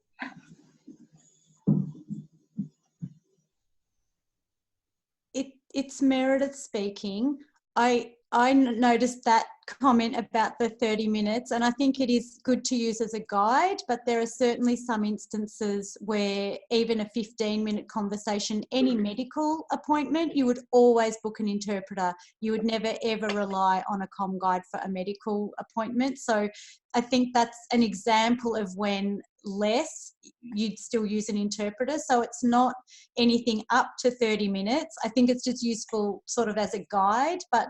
Speaker 7: It's Meredith speaking. I noticed that comment about the 30 minutes, and I think it is good to use as a guide, but there are certainly some instances where even a 15-minute conversation, any medical appointment, you would always book an interpreter. You would never ever rely on a comm guide for a medical appointment. So I think that's an example of when less, you'd still use an interpreter. So it's not anything up to 30 minutes. I think it's just useful sort of as a guide, but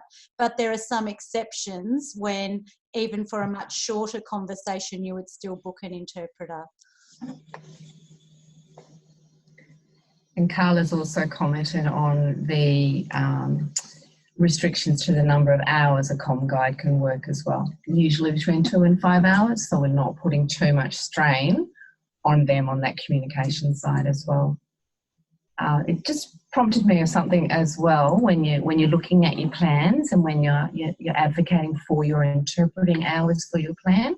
Speaker 7: there are some exceptions when even for a much shorter conversation, you would still book an interpreter.
Speaker 1: And Carla's also commented on the restrictions to the number of hours a comm guide can work as well, usually between 2 and 5 hours, so we're not putting too much strain on them on that communication side as well. It just prompted me of something as well when you're looking at your plans and when you're advocating for your interpreting hours for your plan.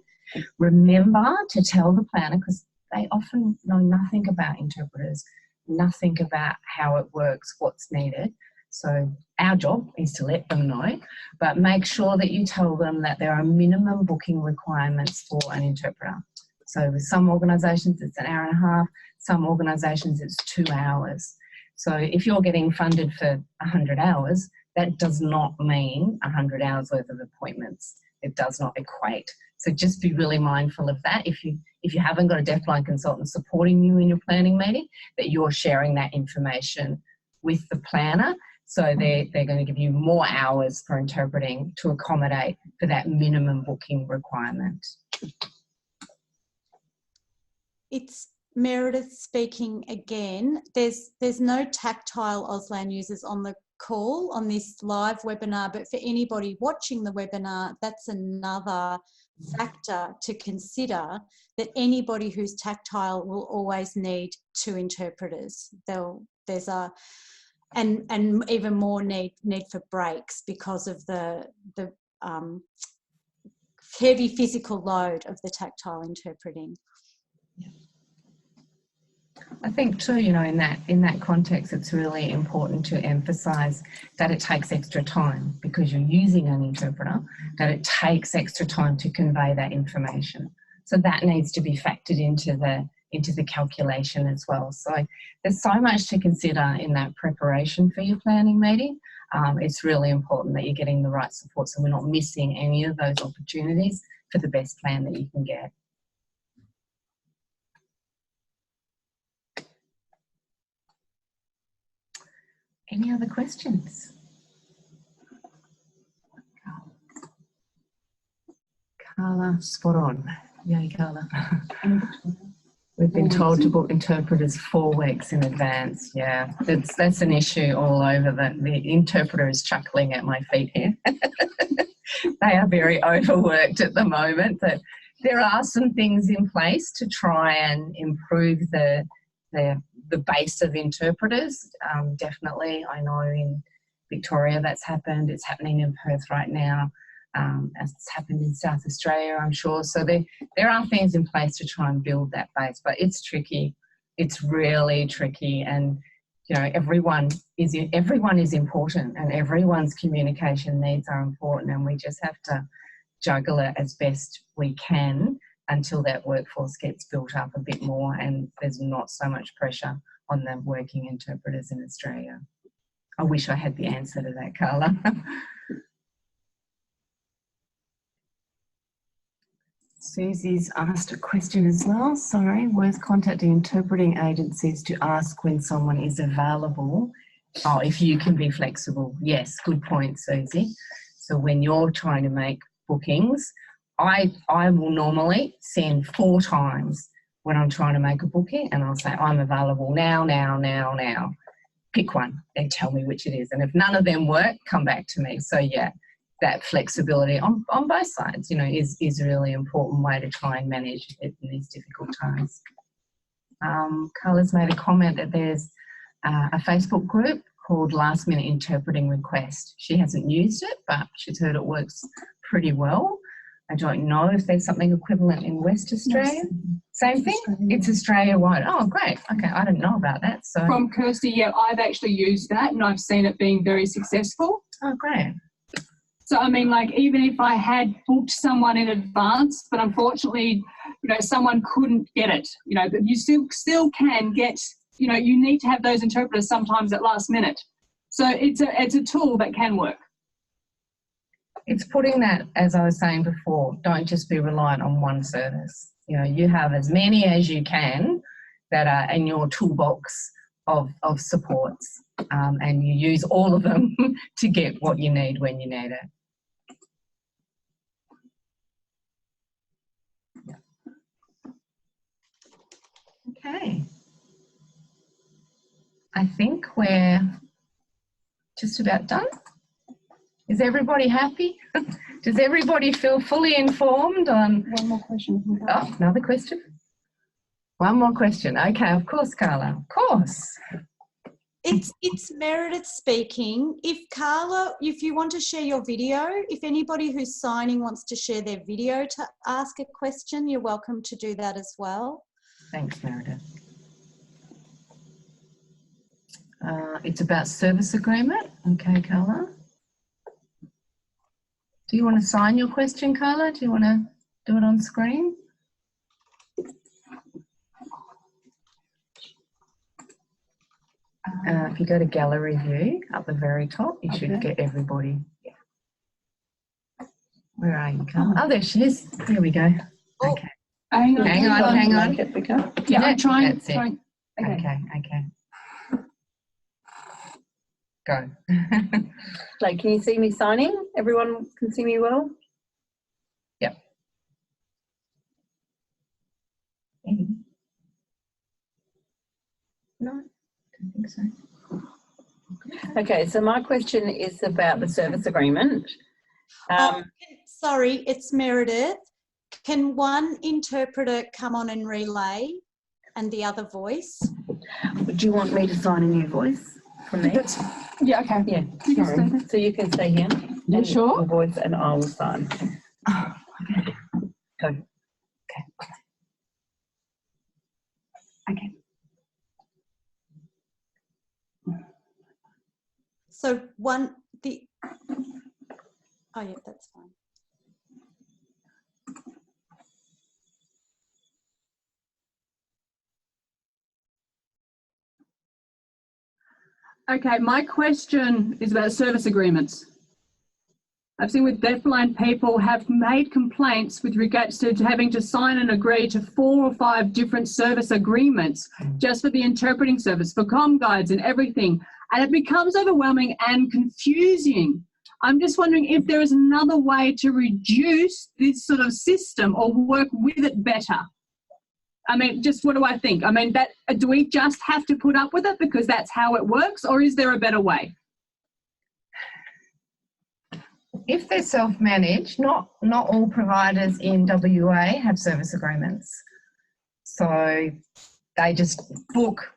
Speaker 1: Remember to tell the planner, because they often know nothing about interpreters, nothing about how it works, what's needed. So our job is to let them know, but make sure that you tell them that there are minimum booking requirements for an interpreter. So with some organisations it's an hour and a half, some organisations it's 2 hours. So if you're getting funded for 100 hours, that does not mean 100 hours worth of appointments. It does not equate. So just be really mindful of that. If you haven't got a deafblind consultant supporting you in your planning meeting, that you're sharing that information with the planner. So they're going to give you more hours for interpreting to accommodate for that minimum booking requirement.
Speaker 7: It's Meredith speaking again. There's no tactile Auslan users on the call on this live webinar, but for anybody watching the webinar, that's another factor to consider, that anybody who's tactile will always need 2 interpreters. There's a and even more need for breaks because of the heavy physical load of the tactile interpreting.
Speaker 1: I think too, you know, in that context, it's really important to emphasise that it takes extra time because you're using an interpreter, that it takes extra time to convey that information. So that needs to be factored into the calculation as well. So there's so much to consider in that preparation for your planning meeting. It's really important that you're getting the right support so we're not missing any of those opportunities for the best plan that you can get. Any other questions? Carla, spot on. Yay, Carla. We've been told to book interpreters 4 weeks in advance. Yeah, that's an issue all over. The interpreter is chuckling at my feet here. They are very overworked at the moment. But there are some things in place to try and improve the base of interpreters. Definitely, I know in Victoria that's happened. It's happening in Perth right now. It's happened in South Australia, I'm sure. So there are things in place to try and build that base, but it's tricky. It's really tricky, and you know everyone is important, and everyone's communication needs are important, and we just have to juggle it as best we can until that workforce gets built up a bit more and there's not so much pressure on the working interpreters in Australia. I wish I had the answer to that, Carla. Susie's asked a question as well. Sorry, worth contacting interpreting agencies to ask when someone is available. Oh, if you can be flexible. Yes, good point, Susie. So when you're trying to make bookings, I will normally send 4 times when I'm trying to make a booking, and I'll say, I'm available now. Pick one and tell me which it is. And if none of them work, come back to me. So yeah, that flexibility on both sides, you know, is a really important way to try and manage it in these difficult times. Carla's made a comment that there's a Facebook group called Last Minute Interpreting Request. She hasn't used it, but she's heard it works pretty well. I don't know if there's something equivalent in West Australia. Same thing? It's Australia-wide. Oh, great. Okay, I didn't know about that. So
Speaker 2: From Kirsty, yeah, I've actually used that and I've seen it being very successful.
Speaker 1: oh, great.
Speaker 2: So, I mean, like, even if I had booked someone in advance, but unfortunately, you know, someone couldn't get it, you know, but you still can get, you know, you need to have those interpreters sometimes at last minute. So it's a tool that can work.
Speaker 1: It's putting that, as I was saying before, don't just be reliant on one service. You know, you have as many as you can that are in your toolbox of supports, and you use all of them to get what you need when you need it. Okay. I think we're just about done. Is everybody happy? Does everybody feel fully informed on?
Speaker 2: One more question.
Speaker 1: Oh, another question? One more question. Okay, of course, Carla, of course.
Speaker 7: It's Meredith speaking. If Carla, if you want to share your video, if anybody who's signing wants to share their video to ask a question, you're welcome to do that as well.
Speaker 1: Thanks, Meredith. It's about service agreement. Okay, Carla. Do you want to sign your question, Carla? Do you want to do it on screen? If you go to gallery view up the very top, you should get everybody. Yeah. Where are you, Carla? Oh, there she is. There we go.
Speaker 7: Oh.
Speaker 1: Okay.
Speaker 2: Hang on.
Speaker 1: Hang on.
Speaker 2: Yeah, I'm trying.
Speaker 1: That's it. Okay. Go.
Speaker 9: So can you see me signing? Everyone can see me well?
Speaker 1: Yep. No, I don't think so.
Speaker 9: Okay, so my question is about the service agreement.
Speaker 7: Sorry, it's Meredith. Can one interpreter come on and relay and the other voice?
Speaker 9: Do you want me to sign a new voice from me?
Speaker 2: Yeah, okay.
Speaker 9: Yeah, sorry. So you can stay here.
Speaker 2: You sure?
Speaker 9: Your voice and I will sign.
Speaker 1: Oh, okay. Go. Okay.
Speaker 7: So oh yeah, that's fine.
Speaker 2: Okay, my question is about service agreements. I've seen with deafblind people have made complaints with regards to having to sign and agree to 4 or 5 different service agreements just for the interpreting service, for comm guides and everything. And it becomes overwhelming and confusing. I'm just wondering if there is another way to reduce this sort of system or work with it better. I mean, just what do I think? I mean, do we just have to put up with it because that's how it works, or is there a better way?
Speaker 1: If they're self-managed, not all providers in WA have service agreements. So they just book,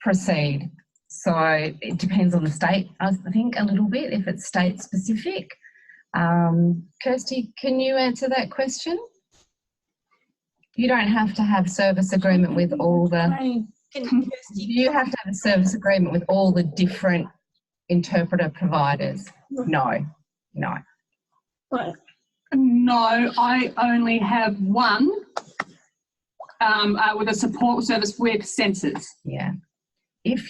Speaker 1: proceed. So it depends on the state, I think, a little bit, if it's state specific. Kirsty, can you answer that question? You don't have to have service agreement with all the... You have to have a service agreement with all the different interpreter providers. No.
Speaker 2: No, I only have one with a support service with sensors.
Speaker 1: Yeah. If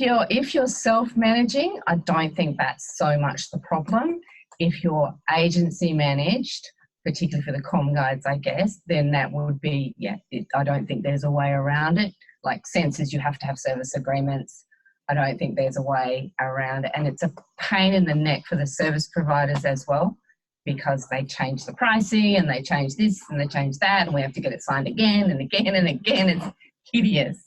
Speaker 1: you're self-managing, I don't think that's so much the problem. If you're agency managed, particularly for the comm guides, I guess, then that would be, yeah, I don't think there's a way around it. Like census, you have to have service agreements. I don't think there's a way around it. And it's a pain in the neck for the service providers as well, because they change the pricing and they change this and they change that, and we have to get it signed again and again and again. It's hideous.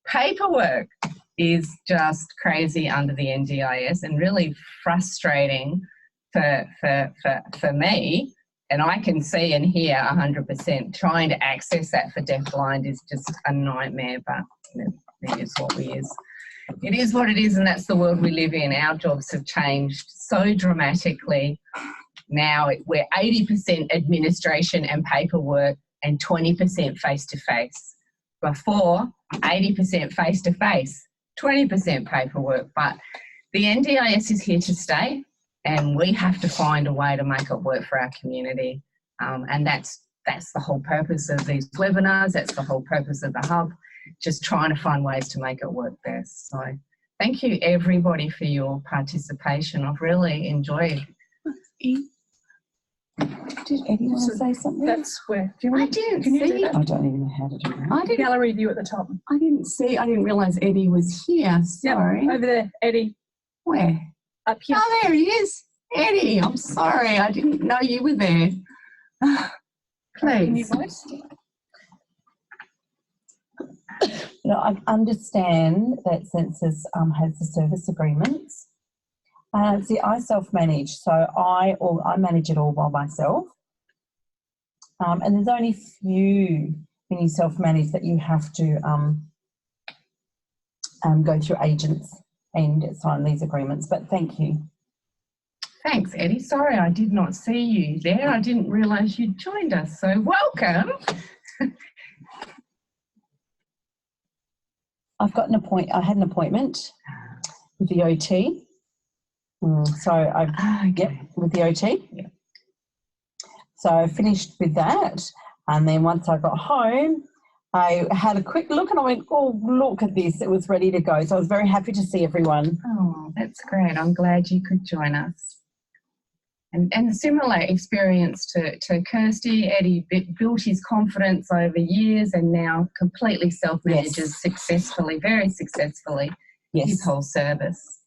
Speaker 1: Paperwork is just crazy under the NDIS and really frustrating for me. And I can see and hear 100%. Trying to access that for deafblind is just a nightmare, but it is what it is. It is what it is, and that's the world we live in. Our jobs have changed so dramatically. Now we're 80% administration and paperwork and 20% face-to-face. Before, 80% face-to-face, 20% paperwork. But the NDIS is here to stay, and we have to find a way to make it work for our community. And that's the whole purpose of these webinars. That's the whole purpose of the hub, just trying to find ways to make it work best. So thank you, everybody, for your participation. I've really enjoyed.
Speaker 9: Did Eddie want to say something?
Speaker 2: That's where. Do you want
Speaker 1: I didn't
Speaker 2: can you do
Speaker 1: see.
Speaker 2: that?
Speaker 9: I don't even know how to do that.
Speaker 1: I didn't.
Speaker 2: Gallery view at the top.
Speaker 1: I didn't see. I didn't realise Eddie was here. Sorry.
Speaker 2: Yep, over there, Eddie.
Speaker 1: Where?
Speaker 2: Up here.
Speaker 1: Oh, there he is. Eddie, I'm sorry. I didn't know you were there.
Speaker 2: Can you
Speaker 1: Please.
Speaker 2: voice?
Speaker 9: You know, I understand that census has the service agreements. See, I self-manage, so I manage it all by myself. And there's only few when you self-manage that you have to go through agents and sign these agreements. But thank you.
Speaker 1: Thanks, Eddie. Sorry, I did not see you there. I didn't realise you'd joined us. So welcome.
Speaker 9: I had an appointment with the OT. With the OT.
Speaker 1: Yeah.
Speaker 9: So I finished with that, and then once I got home, I had a quick look and I went, oh, look at this. It was ready to go. So I was very happy to see everyone.
Speaker 1: Oh, that's great. I'm glad you could join us. And similar experience to Kirsty. Eddie built his confidence over years and now completely self-manages successfully, very successfully, his whole service.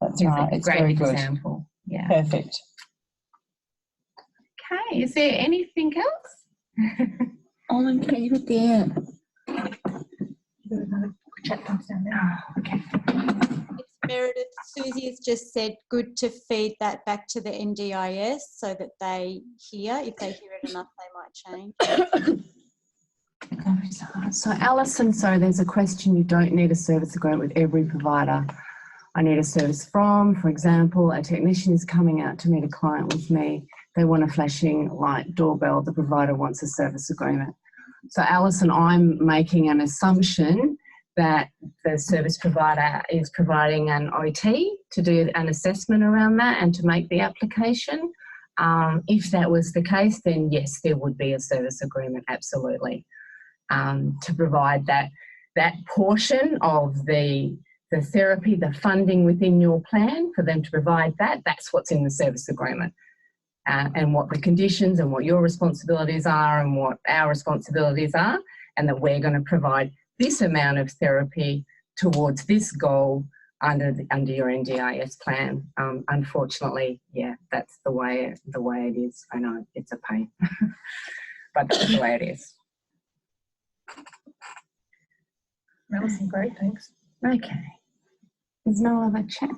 Speaker 9: That's right.
Speaker 1: It's a great example. Yeah.
Speaker 9: Perfect.
Speaker 1: Okay. Is there anything else?
Speaker 9: Oh, okay, look there.
Speaker 2: Chat box down there.
Speaker 1: Oh, okay.
Speaker 7: It's Meredith. Susie has just said good to feed that back to the NDIS so that they hear. If they hear it enough, they might change.
Speaker 1: So Alison, so there's a question, you don't need a service agreement with every provider. I need a service from, for example, a technician is coming out to meet a client with me. They want a flashing light doorbell. The provider wants a service agreement. So Alison, I'm making an assumption that the service provider is providing an OT to do an assessment around that and to make the application. If that was the case, then yes, there would be a service agreement, absolutely, to provide that portion of the therapy, the funding within your plan for them to provide that. That's what's in the service agreement. And what the conditions and what your responsibilities are and what our responsibilities are, and that we're going to provide this amount of therapy towards this goal under your NDIS plan. Unfortunately, yeah, that's the way it is. I know it's a pain, but that's the way it is.
Speaker 2: Alison, great, thanks.
Speaker 1: Okay. There's no other chat.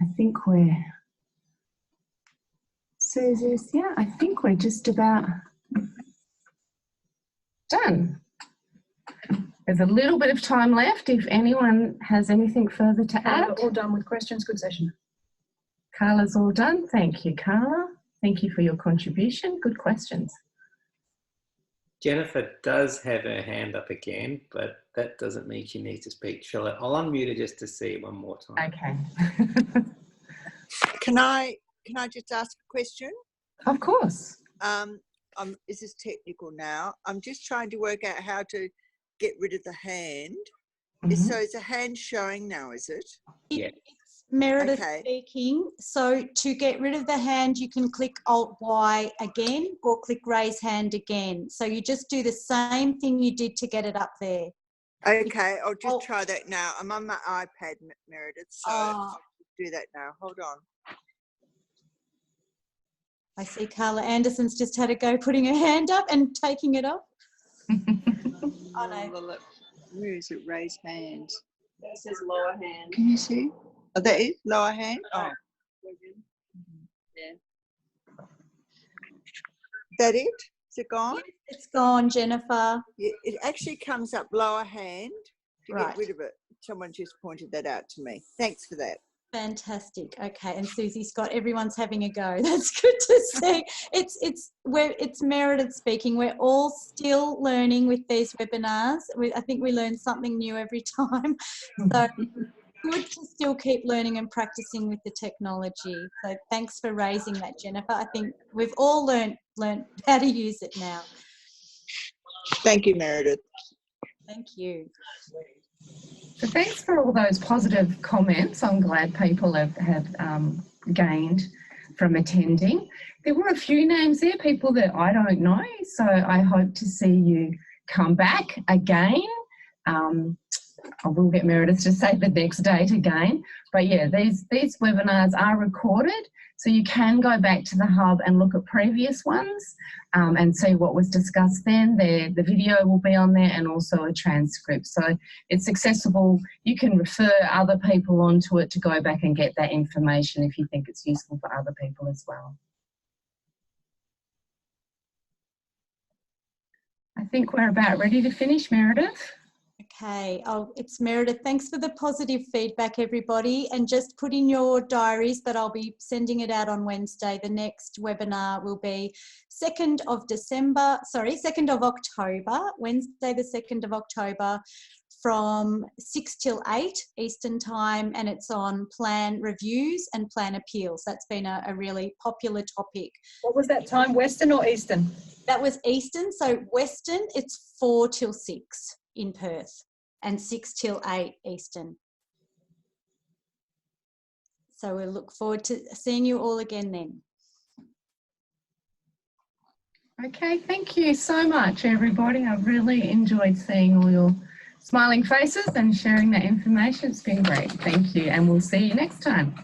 Speaker 1: I think we're Susie's. Yeah, I think we're just about done. There's a little bit of time left if anyone has anything further to add.
Speaker 2: All done with questions. Good session.
Speaker 1: Carla's all done. Thank you, Carla. Thank you for your contribution. Good questions.
Speaker 4: Jennifer does have her hand up again, but that doesn't mean she needs to speak. I'll unmute her just to see one more time.
Speaker 1: Okay.
Speaker 5: Can I just ask a question?
Speaker 1: Of course.
Speaker 5: This is technical now. I'm just trying to work out how to get rid of the hand. So is the hand showing now, is it?
Speaker 4: Yeah.
Speaker 7: Meredith
Speaker 5: Okay.
Speaker 7: speaking. So to get rid of the hand, you can click Alt-Y again or click raise hand again. So you just do the same thing you did to get it up there.
Speaker 5: Okay, I'll just try that now. I'm on my iPad, Meredith, so I'll do that now. Hold on.
Speaker 7: I see Carla Anderson's just had a go putting her hand up and taking it off. Oh no.
Speaker 5: Where is it? Raise hand.
Speaker 10: It says lower hand.
Speaker 5: Can you see? Oh, that is lower hand? Oh.
Speaker 10: Yeah.
Speaker 5: That it? Is it gone?
Speaker 7: Yes, it's gone, Jennifer.
Speaker 5: Yeah, it actually comes up lower hand to
Speaker 7: Right.
Speaker 5: get rid of it. Someone just pointed that out to me. Thanks for that.
Speaker 7: Fantastic. Okay, and Susie Scott, everyone's having a go. That's good to see. It's Meredith speaking. We're all still learning with these webinars. I think we learn something new every time. So good to still keep learning and practicing with the technology. So thanks for raising that, Jennifer. I think we've all learned how to use it now.
Speaker 5: Thank you, Meredith.
Speaker 7: Thank you.
Speaker 1: So thanks for all those positive comments. I'm glad people have gained from attending. There were a few names there, people that I don't know, so I hope to see you come back again. I will get Meredith to say the next date again. But yeah, these webinars are recorded, so you can go back to the hub and look at previous ones and see what was discussed then. The video will be on there and also a transcript. So it's accessible. You can refer other people onto it to go back and get that information if you think it's useful for other people as well. I think we're about ready to finish, Meredith.
Speaker 7: Okay, it's Meredith. Thanks for the positive feedback, everybody. And just put in your diaries that I'll be sending it out on Wednesday. The next webinar will be 2nd of October, Wednesday the 2nd of October from 6 till 8 Eastern time, and it's on plan reviews and plan appeals. That's been a really popular topic.
Speaker 2: What was that time, Western or Eastern?
Speaker 7: That was Eastern, so Western it's 4 till 6 in Perth and 6 till 8 Eastern. So we'll look forward to seeing you all again then.
Speaker 1: Okay, thank you so much, everybody. I've really enjoyed seeing all your smiling faces and sharing that information. It's been great. Thank you, and we'll see you next time.